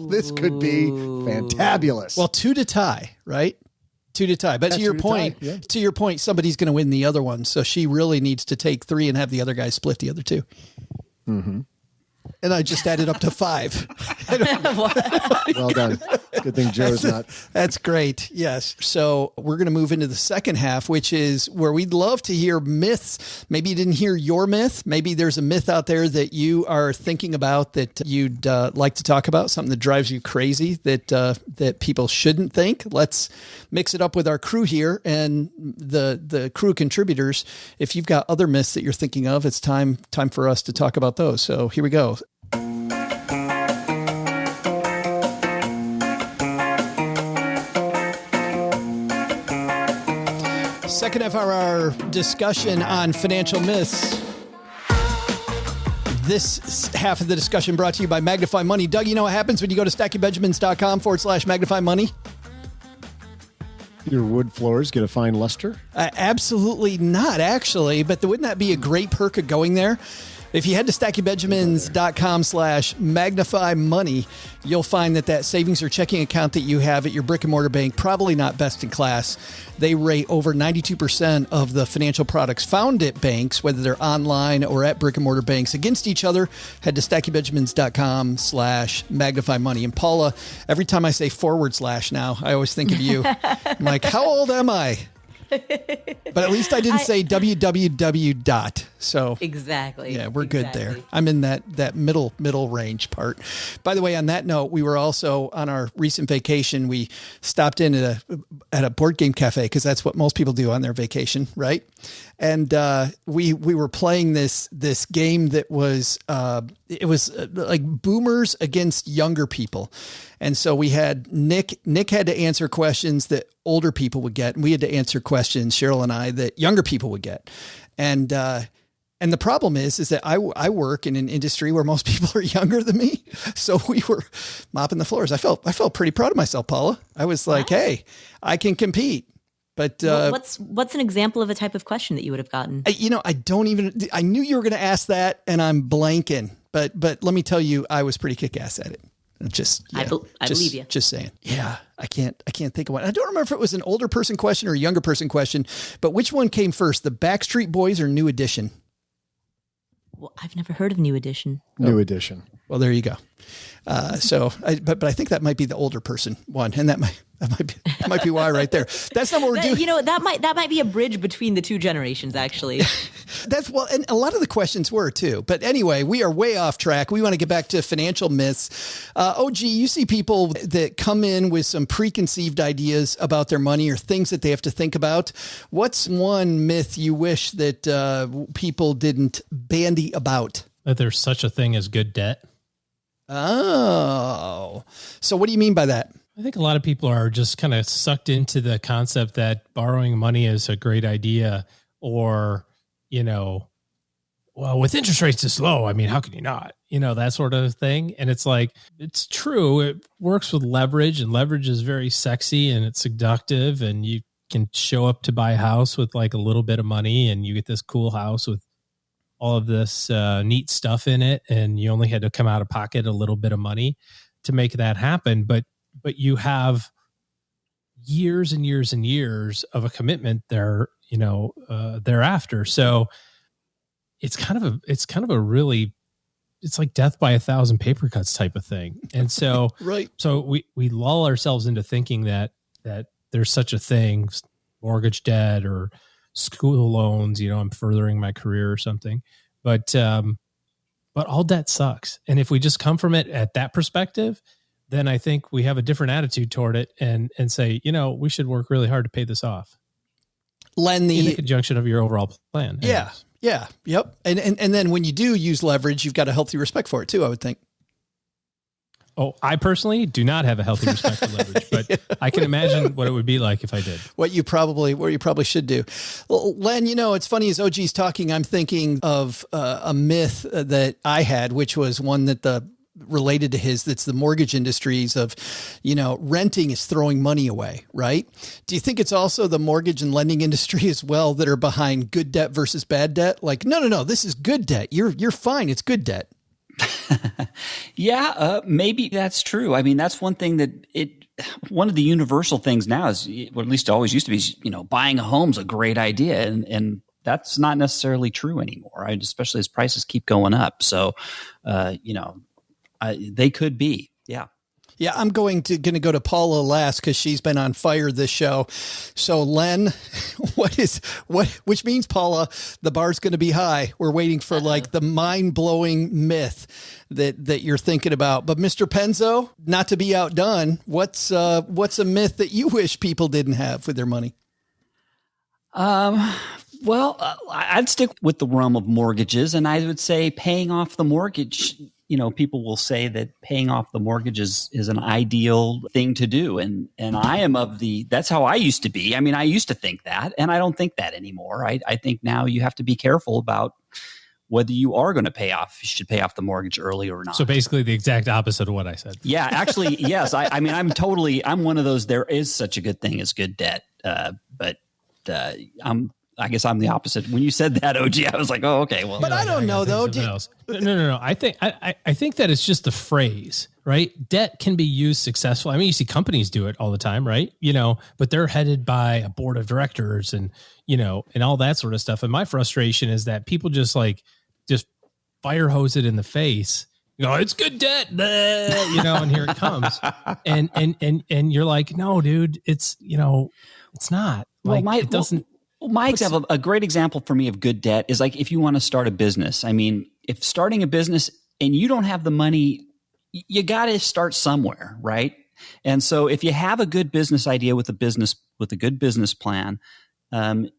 this could be fantabulous. Well, 2 to tie, right? 2 to tie. But to your point, somebody's going to win the other one, so she really needs to take 3 and have the other guy split the other 2. Mm-hmm. And I just added up to 5. Well done. Good thing Joe's not. That's great. Yes. So we're going to move into the second half, which is where we'd love to hear myths. Maybe you didn't hear your myth. Maybe there's a myth out there that you are thinking about that you'd like to talk about, something that drives you crazy that people shouldn't think. Let's mix it up with our crew here and the crew contributors. If you've got other myths that you're thinking of, it's time for us to talk about those. So here we go. Second half of our discussion on financial myths. This half of the discussion brought to you by Magnify Money. Doug, you know what happens when you go to stackingbenjamins.com/Magnify Money? Your wood floors get a fine luster? Absolutely not, actually. But wouldn't that be a great perk of going there? If you head to stackingbenjamins.com/magnify money, you'll find that savings or checking account that you have at your brick and mortar bank, probably not best in class. They rate over 92% of the financial products found at banks, whether they're online or at brick and mortar banks, against each other. Head to stackingbenjamins.com/magnify money. And Paula, every time I say / now, I always think of you. I'm like, how old am I? But at least I didn't say www. So exactly. Yeah, we're good there. I'm in that middle range part. By the way, on that note, we were also on our recent vacation. We stopped in at a board game cafe because that's what most people do on their vacation, right? And we were playing this game that was like boomers against younger people. And so we had Nick had to answer questions that older people would get, and we had to answer questions, Cheryl and I, that younger people would get. And the problem is that I work in an industry where most people are younger than me. So we were mopping the floors. I felt pretty proud of myself, Paula. I was like, hey, I can compete. But what's an example of a type of question that you would have gotten? I knew you were going to ask that, and I'm blanking. But let me tell you, I was pretty kick-ass at it. I believe you. Just saying. Yeah, I can't think of one. I don't remember if it was an older person question or a younger person question, but which one came first, the Backstreet Boys or New Edition? Well, I've never heard of New Edition. New Edition. Well, there you go. But I think that might be the older person one, and that might be why right there. That's not what we're doing. You know, that might be a bridge between the two generations, actually. And a lot of the questions were too. But anyway, we are way off track. We want to get back to financial myths. OG, you see people that come in with some preconceived ideas about their money or things that they have to think about. What's one myth you wish that people didn't bandy about? That there's such a thing as good debt. Oh, so what do you mean by that? I think a lot of people are just kind of sucked into the concept that borrowing money is a great idea, or, well, with interest rates this low, I mean, how can you not? That sort of thing. And it's like, it's true. It works with leverage, and leverage is very sexy and it's seductive, and you can show up to buy a house with like a little bit of money and you get this cool house with all of this neat stuff in it, and you only had to come out of pocket a little bit of money to make that happen. But you have years and years and years of a commitment there, thereafter. So it's kind of a really, it's like death by 1,000 paper cuts type of thing. And so, right. So we lull ourselves into thinking that there's such a thing, mortgage debt or school loans, I'm furthering my career or something, but all debt sucks. And if we just come from it at that perspective, then I think we have a different attitude toward it and say, we should work really hard to pay this off. Len, in the conjunction of your overall plan. Yeah. Yeah. Yep. And then when you do use leverage, you've got a healthy respect for it too, I would think. Oh, I personally do not have a healthy respect for leverage, but I can imagine what it would be like if I did. What you probably should do. Well, Len, it's funny as OG's talking, I'm thinking of a myth that I had, which was one that related to his, that's the mortgage industries of, renting is throwing money away, right? Do you think it's also the mortgage and lending industry as well that are behind good debt versus bad debt? Like, no, this is good debt. You're fine. It's good debt. Yeah, maybe that's true. I mean, that's one thing one of the universal things now is, or at least it always used to be, buying a home's a great idea. And that's not necessarily true anymore, right? Especially as prices keep going up. So, they could be. Yeah. Yeah, I'm going to go to Paula last because she's been on fire this show. So Len, which means, Paula, the bar's going to be high. We're waiting for like the mind-blowing myth that you're thinking about. But Mr. Penzo, not to be outdone, what's a myth that you wish people didn't have with their money? Well, I'd stick with the realm of mortgages, and I would say paying off the mortgage, people will say that paying off the mortgage is an ideal thing to do. And I am that's how I used to be. I mean, I used to think that, and I don't think that anymore. I think now you have to be careful about whether you are going to you should pay off the mortgage early or not. So basically the exact opposite of what I said. Yeah, actually, yes. I mean, I'm one of those, there is such a good thing as good debt. But I guess I'm the opposite. When you said that, OG, I was like, oh, okay. Well, but I don't know though. No. I think that it's just the phrase, right? Debt can be used successfully. I mean, you see companies do it all the time, right? But they're headed by a board of directors and all that sort of stuff. And my frustration is that people just fire hose it in the face. It's good debt, and here it comes. And you're like, no, dude, it's not. Like, it doesn't. My example, a great example for me of good debt is like if you want to start a business. I mean, if starting a business and you don't have the money, you got to start somewhere, right? And so if you have a good business idea with a good business plan,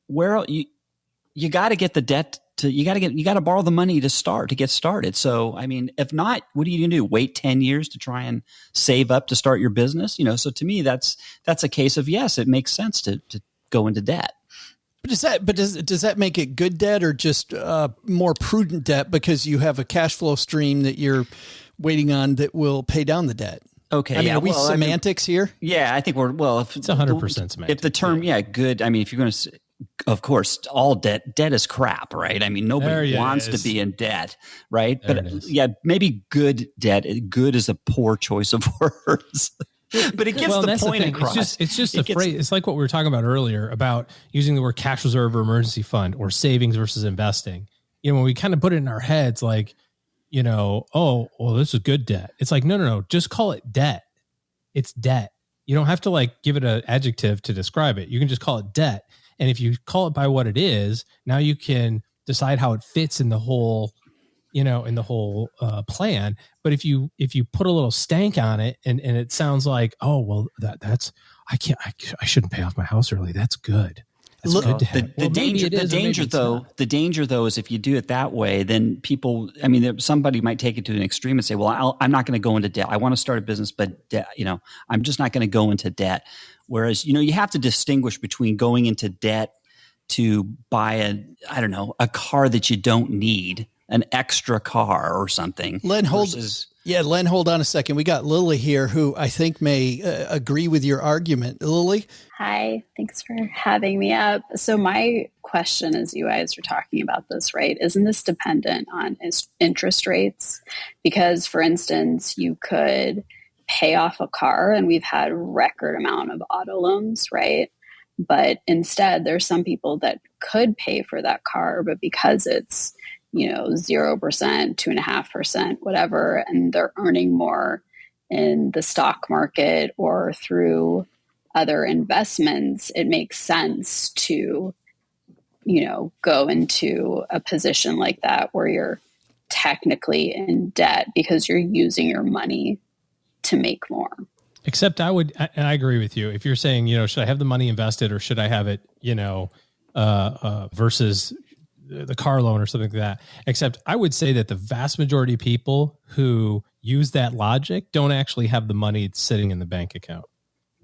where you got to get the debt you got to borrow the money to get started. So, I mean, if not, what are you going to do? Wait 10 years to try and save up to start your business? So to me, that's a case of, yes, it makes sense to go into debt. But does that make it good debt or just more prudent debt because you have a cash flow stream that you're waiting on that will pay down the debt? Okay. I mean, are we semantics here? Yeah, I think if it's 100% semantics. If the term, good. I mean, if you're going to, of course, all debt is crap, right? I mean, nobody wants to be in debt, right? But maybe good debt. Good is a poor choice of words. But it gets the point across. It's just a phrase. It's like what we were talking about earlier about using the word cash reserve or emergency fund or savings versus investing. When we kind of put it in our heads, like, oh, well, this is good debt. It's like, no. Just call it debt. It's debt. You don't have to give it an adjective to describe it. You can just call it debt. And if you call it by what it is, now you can decide how it fits in the whole plan. But if you put a little stank on it and it sounds like, oh, well, that's, I shouldn't pay off my house early. That's good. That's good to have. The danger though, is if you do it that way, then people, I mean, somebody might take it to an extreme and say, well, I'm not going to go into debt. I want to start a business, but I'm just not going to go into debt. Whereas, you have to distinguish between going into debt to buy a car that you don't need, an extra car or something. Len, hold on a second. We got Lily here who I think may agree with your argument. Lily? Hi, thanks for having me up. So my question as you guys are talking about this, right? Isn't this dependent on interest rates? Because, for instance, you could pay off a car, and we've had record amount of auto loans, right? But instead, there's some people that could pay for that car, but because it's 0%, 2.5%, whatever, and they're earning more in the stock market or through other investments, it makes sense to, go into a position like that where you're technically in debt because you're using your money to make more. Except and I agree with you. If you're saying, should I have the money invested or should I have it, versus the car loan or something like that. Except I would say that the vast majority of people who use that logic don't actually have the money sitting in the bank account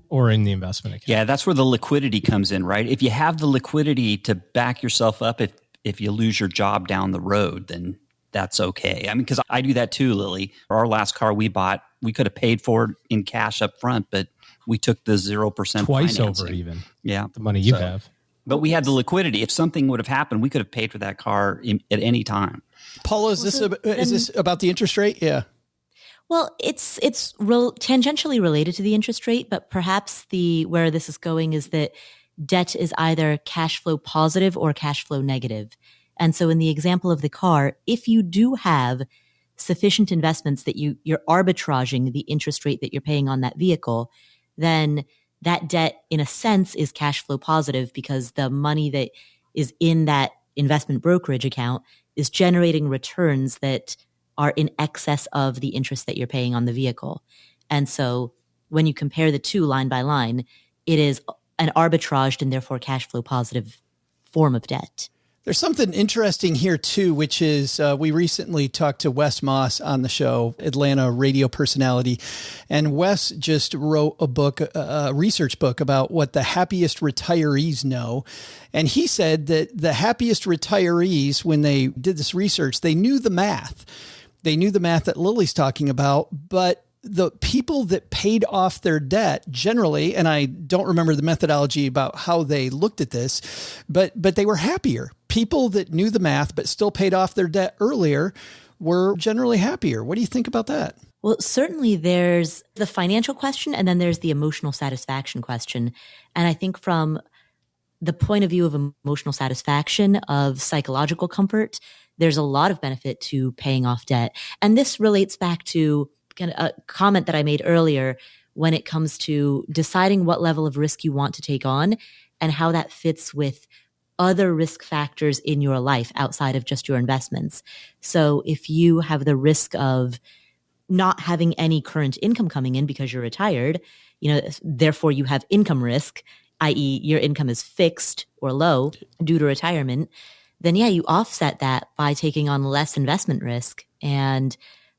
or in the investment account. Yeah, that's where the liquidity comes in, right? If you have the liquidity to back yourself up if you lose your job down the road, then that's okay. I mean, because I do that too, Lily. Our last car we bought, we could have paid for it in cash up front, but we took the 0% twice financing. Over even. Yeah, the money you have. But we had the liquidity. If something would have happened, we could have paid for that car at any time. Paula, is this about the interest rate? Yeah. Well, it's tangentially related to the interest rate, but perhaps where this is going is that debt is either cash flow positive or cash flow negative. And so in the example of the car, if you do have sufficient investments that you're arbitraging the interest rate that you're paying on that vehicle, then that debt, in a sense, is cash flow positive because the money that is in that investment brokerage account is generating returns that are in excess of the interest that you're paying on the vehicle. And so when you compare the two line by line, it is an arbitraged and therefore cash flow positive form of debt. There's something interesting here too, which is we recently talked to Wes Moss on the show, Atlanta radio personality. And Wes just wrote a book, a research book about what the happiest retirees know. And he said that the happiest retirees, when they did this research, they knew the math. They knew the math that Lily's talking about, but the people that paid off their debt generally, and I don't remember the methodology about how they looked at this, but they were happier. People that knew the math but still paid off their debt earlier were generally happier. What do you think about that? Well, certainly there's the financial question, and then there's the emotional satisfaction question. And I think from the point of view of emotional satisfaction, of psychological comfort, there's a lot of benefit to paying off debt. And this relates back to a comment that I made earlier when it comes to deciding what level of risk you want to take on and how that fits with other risk factors in your life outside of just your investments. So if you have the risk of not having any current income coming in because you're retired, therefore you have income risk, i.e. your income is fixed or low due to retirement, then you offset that by taking on less investment risk. And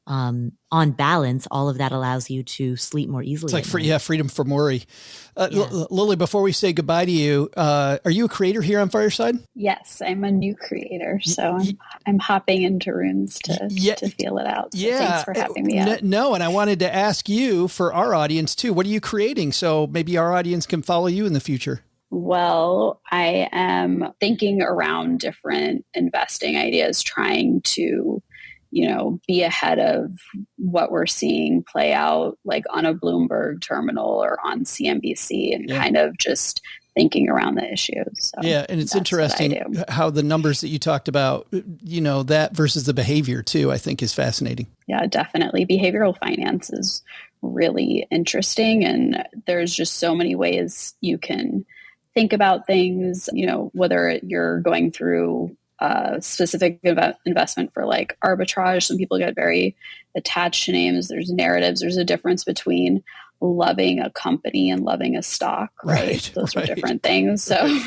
on balance, all of that allows you to sleep more easily. It's like freedom from worry. Lily, before we say goodbye to you, are you a creator here on Fireside? Yes, I'm a new creator, so I'm hopping into rooms to feel it out. So thanks for having me up. No, and I wanted to ask you for our audience too. What are you creating? So maybe our audience can follow you in the future. Well, I am thinking around different investing ideas, trying to be ahead of what we're seeing play out like on a Bloomberg terminal or on CNBC and kind of just thinking around the issues. So and it's interesting how the numbers that you talked about, that versus the behavior too, I think is fascinating. Yeah, definitely. Behavioral finance is really interesting. And there's just so many ways you can think about things, whether you're going through specific investment for like arbitrage. Some people get very attached to names. There's narratives. There's a difference between loving a company and loving a stock, right? Those are different things. So,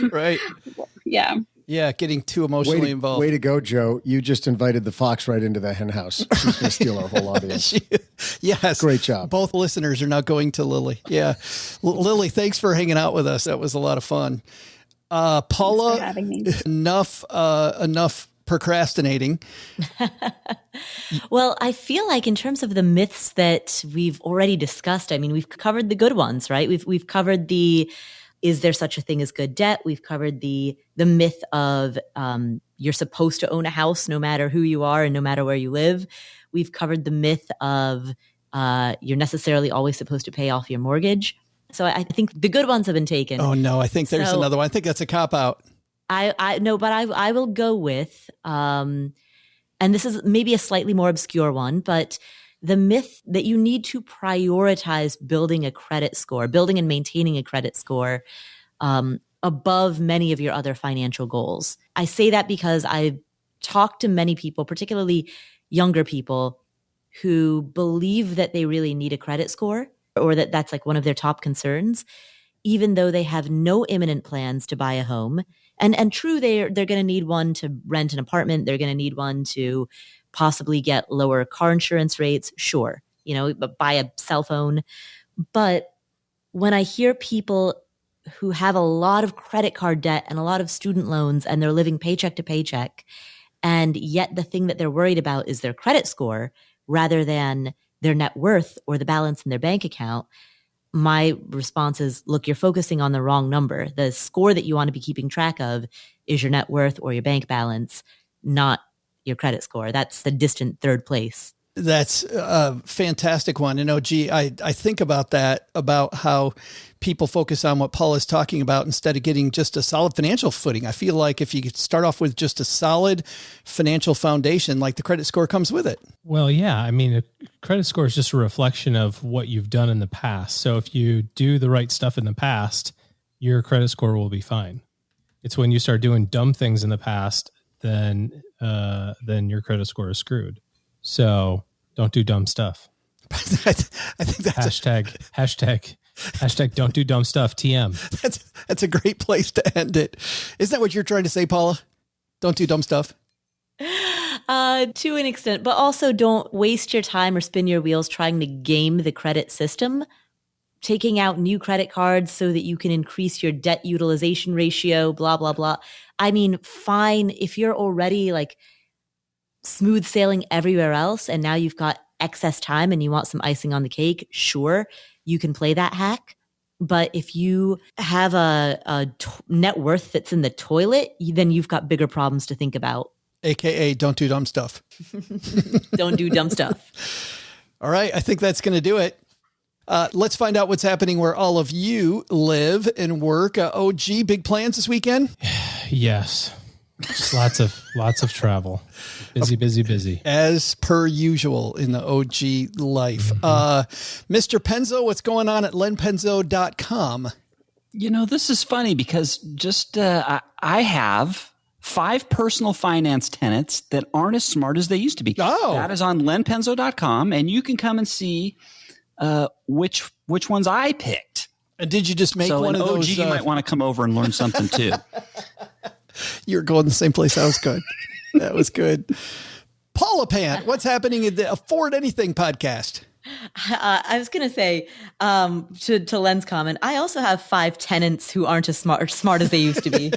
yeah. Yeah, getting too emotionally involved. Way to go, Joe. You just invited the fox right into the hen house. She's going to steal our whole audience. Yes. Great job. Both listeners are now going to Lily. Yeah. Lily, thanks for hanging out with us. That was a lot of fun. Paula, having me. Enough procrastinating. Well, I feel like in terms of the myths that we've already discussed, I mean, we've covered the good ones, right? We've covered is there such a thing as good debt? We've covered the myth of you're supposed to own a house no matter who you are and no matter where you live. We've covered the myth of you're necessarily always supposed to pay off your mortgage. So I think the good ones have been taken. Oh no, I think there's another one. I think that's a cop out. I will go with, and this is maybe a slightly more obscure one, but the myth that you need to prioritize building a credit score, building and maintaining a credit score, above many of your other financial goals. I say that because I've talked to many people, particularly younger people, who believe that they really need a credit score, or that's like one of their top concerns, even though they have no imminent plans to buy a home. And true, they're going to need one to rent an apartment. They're going to need one to possibly get lower car insurance rates. Sure, buy a cell phone. But when I hear people who have a lot of credit card debt and a lot of student loans and they're living paycheck to paycheck, and yet the thing that they're worried about is their credit score rather than their net worth or the balance in their bank account, my response is, look, you're focusing on the wrong number. The score that you want to be keeping track of is your net worth or your bank balance, not your credit score. That's the distant third place. That's a fantastic one. And I think about that, about how people focus on what Paul is talking about instead of getting just a solid financial footing. I feel like if you could start off with just a solid financial foundation, like the credit score comes with it. Well, yeah. I mean, a credit score is just a reflection of what you've done in the past. So if you do the right stuff in the past, your credit score will be fine. It's when you start doing dumb things in the past, then your credit score is screwed. So don't do dumb stuff. I think that's hashtag don't do dumb stuff. TM. That's a great place to end it. Isn't that what you're trying to say, Paula? Don't do dumb stuff. To an extent, but also don't waste your time or spin your wheels trying to game the credit system. Taking out new credit cards so that you can increase your debt utilization ratio, blah, blah, blah. I mean, fine. If you're already like smooth sailing everywhere else and now you've got excess time and you want some icing on the cake, sure, you can play that hack. But if you have a net worth that's in the toilet, then you've got bigger problems to think about. AKA don't do dumb stuff. Don't do dumb stuff. All right. I think that's going to do it. Let's find out what's happening where all of you live and work. OG, big plans this weekend? Yes. Just lots of travel. Busy. As per usual in the OG life. Mr. Penzo, what's going on at lenpenzo.com? This is funny because just I have 5 personal finance tenants that aren't as smart as they used to be. Oh. That is on lenpenzo.com, and you can come and see which ones I picked. And did you just make one of OG, those? you might want to come over and learn something too. You're going the same place I was going. That was good. Paula Pant, what's happening in the Afford Anything podcast? I was going to say, to Len's comment, I also have 5 tenants who aren't as smart as they used to be.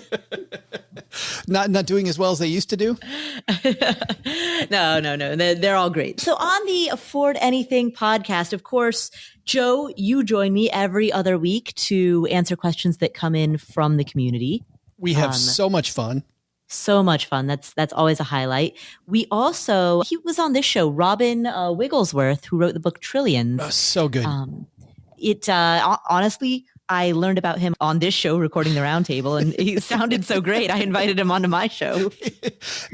Not doing as well as they used to do? No. They're all great. So on the Afford Anything podcast, of course, Joe, you join me every other week to answer questions that come in from the community. We have so much fun. So much fun. That's always a highlight. He was on this show, Robin Wigglesworth, who wrote the book Trillions. Oh, so good. Honestly, I learned about him on this show, recording the roundtable, and he sounded so great. I invited him onto my show.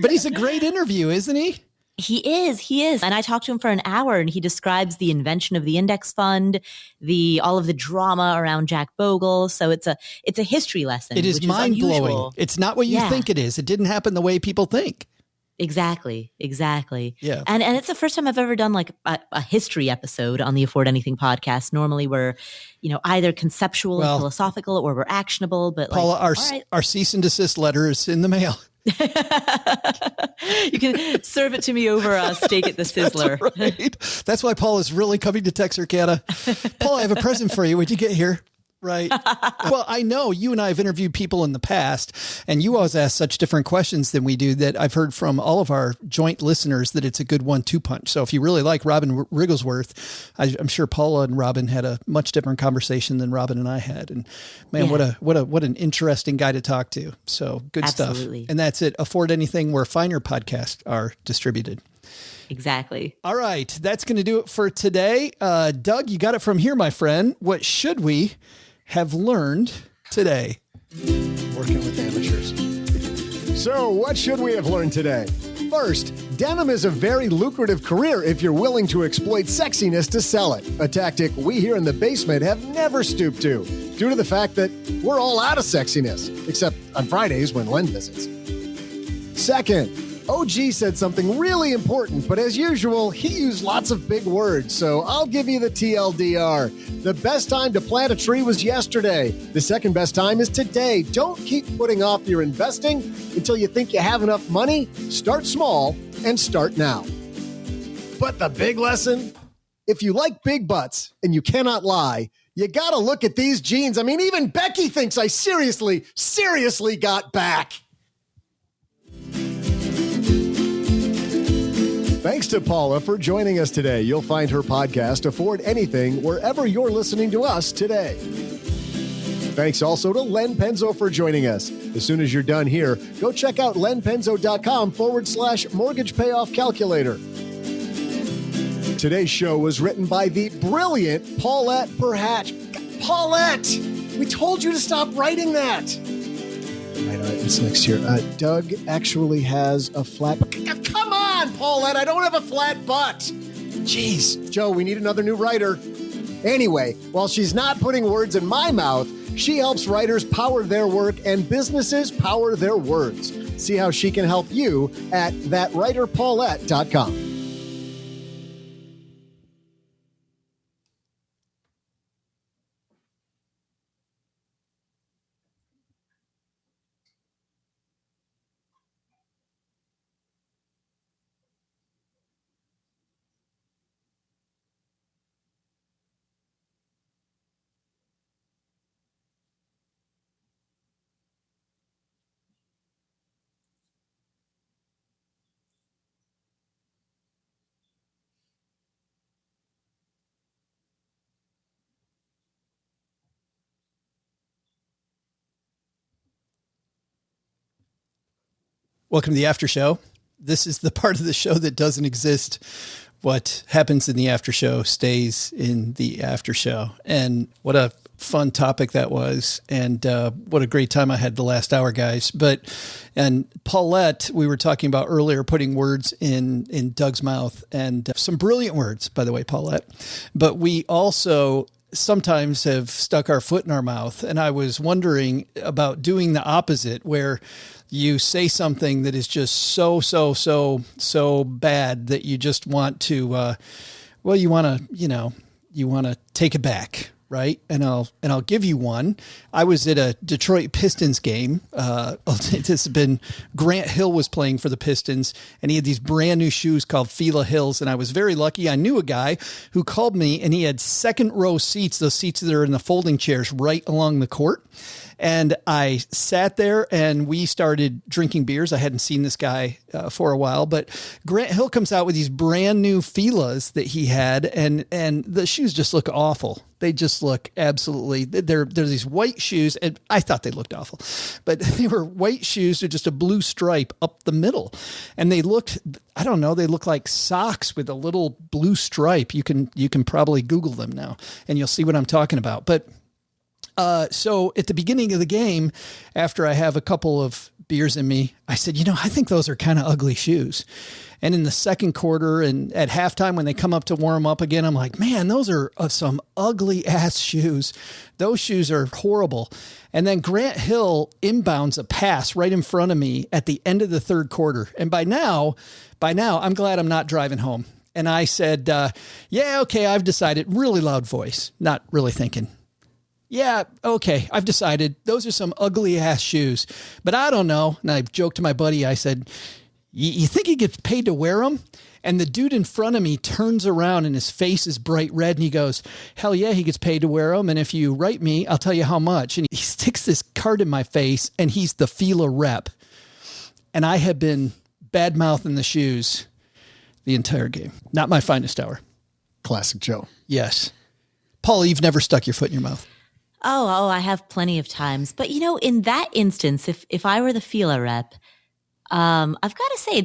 But he's a great interview, isn't he? He is. And I talked to him for an hour, and he describes the invention of the index fund, all of the drama around Jack Bogle. So it's a history lesson. It is mind blowing. It's not what you think it is. It didn't happen the way people think. Exactly. Yeah. And it's the first time I've ever done like a history episode on the Afford Anything podcast. Normally we're, either conceptual and philosophical, or we're actionable. But Paula, our cease and desist letter is in the mail. You can serve it to me over a steak at the Sizzler. That's right. That's why Paul is really coming to Texarkana. Paul, I have a present for you. Would you get here? Right. Well, I know you and I have interviewed people in the past, and you always ask such different questions than we do, that I've heard from all of our joint listeners that it's a good 1-2 punch. So if you really like Robin Wigglesworth, I'm sure Paula and Robin had a much different conversation than Robin and I had. And man, what an interesting guy to talk to. So good Absolutely. stuff. And that's it. Afford Anything, where finer podcasts are distributed. Exactly. All right. That's going to do it for today. Doug, you got it from here, my friend. What should we have learned today? Working with amateurs. So what should we have learned today? First, denim is a very lucrative career if you're willing to exploit sexiness to sell it, a tactic we here in the basement have never stooped to, due to the fact that we're all out of sexiness, except on Fridays when Len visits. Second, OG said something really important, but as usual, he used lots of big words, so I'll give you the TLDR. The best time to plant a tree was yesterday. The second best time is today. Don't keep putting off your investing until you think you have enough money. Start small and start now. But the big lesson? If you like big butts and you cannot lie, you gotta look at these jeans. I mean, even Becky thinks I seriously got back. Thanks to Paula for joining us today. You'll find her podcast, Afford Anything, wherever you're listening to us today. Thanks also to Len Penzo for joining us. As soon as you're done here, go check out lenpenzo.com/mortgage payoff calculator. Today's show was written by the brilliant Paulette Perhatch. Paulette! We told you to stop writing that. All right, it's next year. Doug actually has a flat... Come on, Paulette, I don't have a flat butt. Jeez, Joe, we need another new writer. Anyway, while she's not putting words in my mouth, she helps writers power their work and businesses power their words. See how she can help you at thatwriterpaulette.com. Welcome to the after show. This is the part of the show that doesn't exist. What happens in the after show stays in the after show. And what a fun topic that was. And what a great time I had the last hour, guys. And Paulette, we were talking about earlier, putting words in Doug's mouth, and some brilliant words, by the way, Paulette. But we also sometimes have stuck our foot in our mouth. And I was wondering about doing the opposite, where you say something that is just so bad that you just want to, you want to take it back. Right. And I'll give you one. I was at a Detroit Pistons game. This has been Grant Hill was playing for the Pistons, and he had these brand new shoes called Fila Hills. And I was very lucky. I knew a guy who called me, and he had second row seats, those seats that are in the folding chairs right along the court. And I sat there and we started drinking beers. I hadn't seen this guy for a while, but Grant Hill comes out with these brand new Filas that he had, and the shoes just look awful. They just look absolutely, they're these white shoes, and I thought they looked awful, but they were white shoes with just a blue stripe up the middle. And they looked, I don't know, they look like socks with a little blue stripe. You can probably Google them now and you'll see what I'm talking about. But so at the beginning of the game, after I have a couple of beers in me, I said, I think those are kind of ugly shoes. And in the second quarter and at halftime, when they come up to warm up again, I'm like, man, those are some ugly ass shoes. Those shoes are horrible. And then Grant Hill inbounds a pass right in front of me at the end of the third quarter. And by now, I'm glad I'm not driving home. And I said, yeah, okay, I've decided. Really loud voice, not really thinking. Yeah, okay, I've decided those are some ugly ass shoes, but I don't know. And I joked to my buddy, I said, you think he gets paid to wear them? And the dude in front of me turns around and his face is bright red. And he goes, hell yeah, he gets paid to wear them. And if you write me, I'll tell you how much. And he sticks this card in my face, and he's the Fila rep. And I have been bad mouthing the shoes the entire game. Not my finest hour. Classic Joe. Yes. Paula, you've never stuck your foot in your mouth. Oh, I have plenty of times. But, in that instance, if I were the Fila rep, I've got to say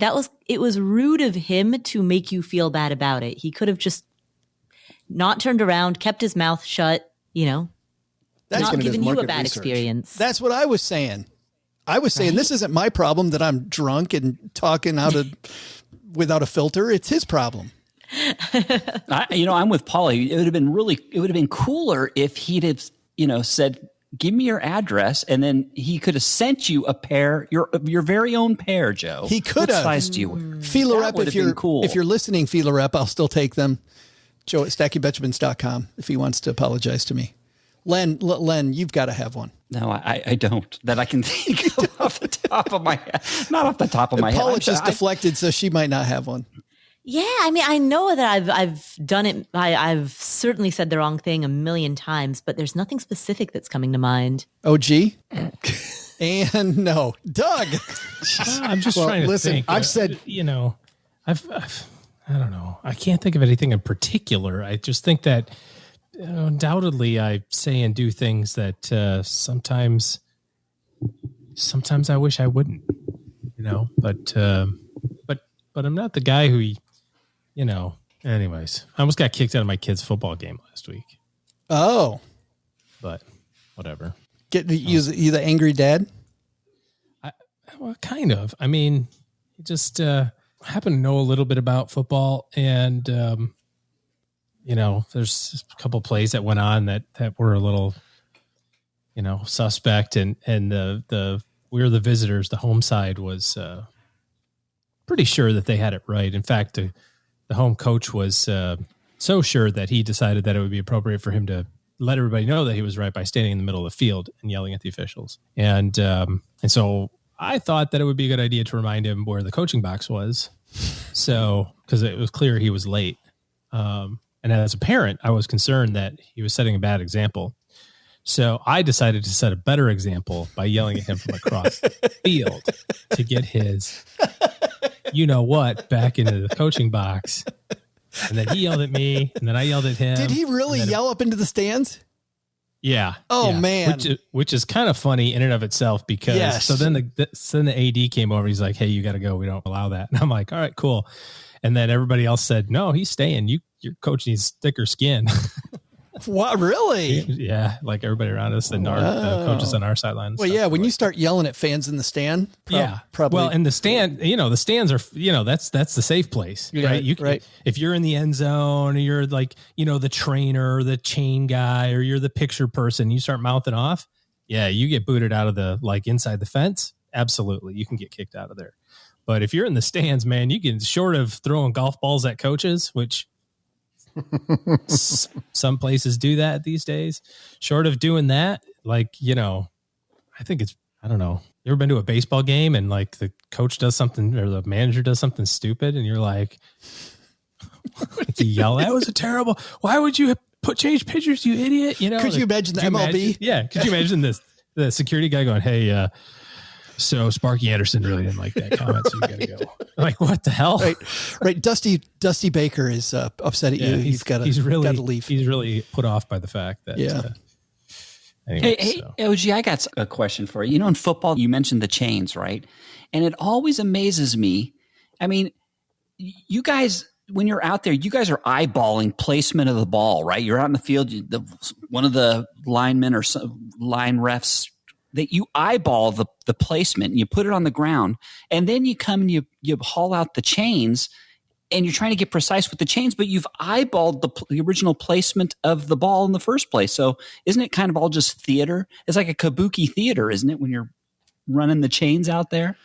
it was rude of him to make you feel bad about it. He could have just not turned around, kept his mouth shut, That's not given you a bad experience. That's what I was saying. I was saying, This isn't my problem that I'm drunk and talking without a filter. It's his problem. I'm with Paulie. It would have been cooler if he'd have, said, give me your address, and then he could have sent you a pair, your very own pair, Joe. He could have. What size do you wear? Fila Rep, if you're listening, Fila Rep, I'll still take them. Joe at StackyBetchmans.com if he wants to apologize to me. Len, you've got to have one. No, I don't. That I can think of off the top of my head. Not off the top of my head. Paula just deflected, so she might not have one. Yeah, I know that I've done it. I've certainly said the wrong thing a million times, but there's nothing specific that's coming to mind. OG? And no. Doug! I'm just trying to think. I've said... I don't know. I can't think of anything in particular. I just think that undoubtedly I say and do things that sometimes I wish I wouldn't, but I'm not the guy who, anyways, I almost got kicked out of my kid's football game last week. Oh, but whatever. You the angry dad? Well, kind of. I mean, just happen to know a little bit about football, and there's a couple plays that went on that were a little, suspect, and we were the visitors. The home side was pretty sure that they had it right. In fact, the home coach was so sure that he decided that it would be appropriate for him to let everybody know that he was right by standing in the middle of the field and yelling at the officials. And so I thought that it would be a good idea to remind him where the coaching box was. So, because it was clear he was late. And as a parent, I was concerned that he was setting a bad example. So I decided to set a better example by yelling at him from across the field to get his, back into the coaching box. And then he yelled at me, and then I yelled at him. Did he really yell up into the stands? Yeah. Oh, yeah. man. Which is kind of funny in and of itself because so then the AD came over. He's like, hey, you got to go. We don't allow that. And I'm like, all right, cool. And then everybody else said, no, he's staying. Your coach needs thicker skin. What, really? Yeah, like everybody around us and our coaches on our sideline. Well, yeah, when you start yelling at fans in the stand, probably. Well, in the stand, the stands are, that's the safe place, right? Right. If you're in the end zone, or you're like, the trainer, the chain guy, or you're the picture person, you start mouthing off. Yeah, you get booted out of the inside the fence. Absolutely, you can get kicked out of there. But if you're in the stands, man, you can, short of throwing golf balls at coaches, which some places do that these days. Short of doing that, I think I don't know. You ever been to a baseball game and like the coach does something or the manager does something stupid and you're like, you yell, that was a terrible, why would you change pitchers, you idiot? Could you imagine the MLB? Could you imagine the security guy going, hey, so Sparky Anderson really didn't like that comment, so you got to go. Like, what the hell? Right. Dusty Baker is upset at you. He's got to leave. He's really put off by the fact that. Anyway, hey, OG, I got a question for you. In football, you mentioned the chains, right? And it always amazes me. I mean, you guys, when you're out there, you guys are eyeballing placement of the ball, right? You're out in the field. One of the linemen or line refs, that you eyeball the placement and you put it on the ground, and then you come and you haul out the chains and you're trying to get precise with the chains, but you've eyeballed the original placement of the ball in the first place. So isn't it kind of all just theater? It's like a kabuki theater, isn't it, when you're running the chains out there?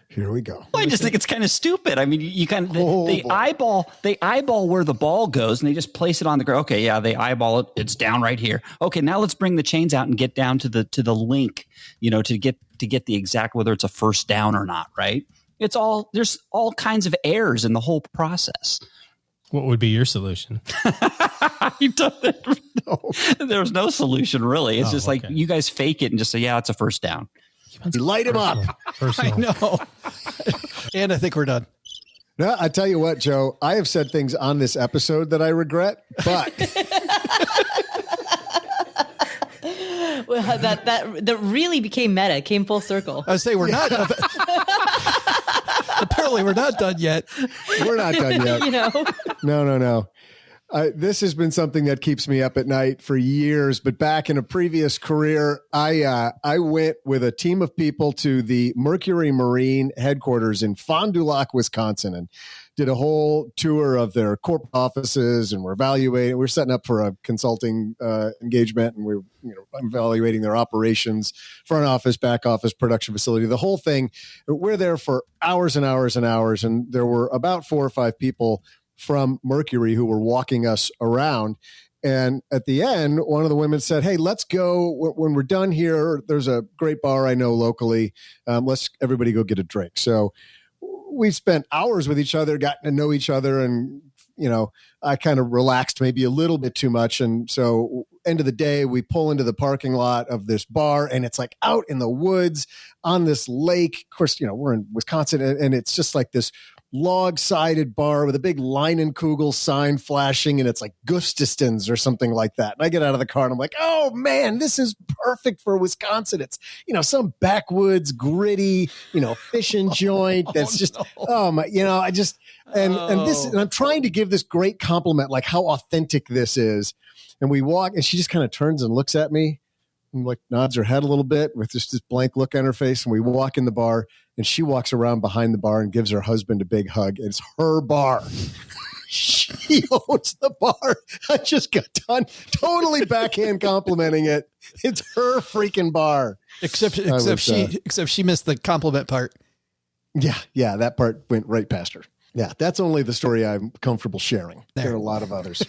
Here we go. Well, I just think it's kind of stupid. I mean, you kind of they eyeball where the ball goes, and they just place it on the ground. Okay, yeah, they eyeball it. It's down right here. Okay, now let's bring the chains out and get down to the link. To get the exact, whether it's a first down or not. Right? There's all kinds of errors in the whole process. What would be your solution? There's no solution really. It's just like you guys fake it and just say, yeah, it's a first down. You light him up. I know. And I think we're done. No, I tell you what, Joe, I have said things on this episode that I regret, but well, that really became meta, came full circle. I say we're not. Apparently, we're not done yet. We're not done yet. No. This has been something that keeps me up at night for years. But back in a previous career, I went with a team of people to the Mercury Marine headquarters in Fond du Lac, Wisconsin, and did a whole tour of their corporate offices. And we're evaluating. We're setting up for a consulting engagement, and we're evaluating their operations, front office, back office, production facility, the whole thing. We're there for hours and hours and hours, and there were about 4 or 5 people from Mercury who were walking us around. And at the end, one of the women said, hey, let's go. When we're done here, there's a great bar I know locally. Let's everybody go get a drink. So we spent hours with each other, gotten to know each other. And, I kind of relaxed maybe a little bit too much. And so end of the day, we pull into the parking lot of this bar, and it's like out in the woods on this lake. Of course, we're in Wisconsin, and it's just like this log-sided bar with a big Leinenkugel sign flashing, and it's like Gustafson's or something like that. And I get out of the car and I'm like, oh man, this is perfect for Wisconsin. It's, some backwoods, gritty, fishing joint that's just, I just, and I'm trying to give this great compliment, like how authentic this is. And we walk, and she just kind of turns and looks at me and like nods her head a little bit with just this blank look on her face. And we walk in the bar, and she walks around behind the bar and gives her husband a big hug. It's her bar. She owns the bar. I just got done totally backhand complimenting it. It's her freaking bar. Except she missed the compliment part. Yeah, that part went right past her. Yeah, that's only the story I'm comfortable sharing. There are a lot of others.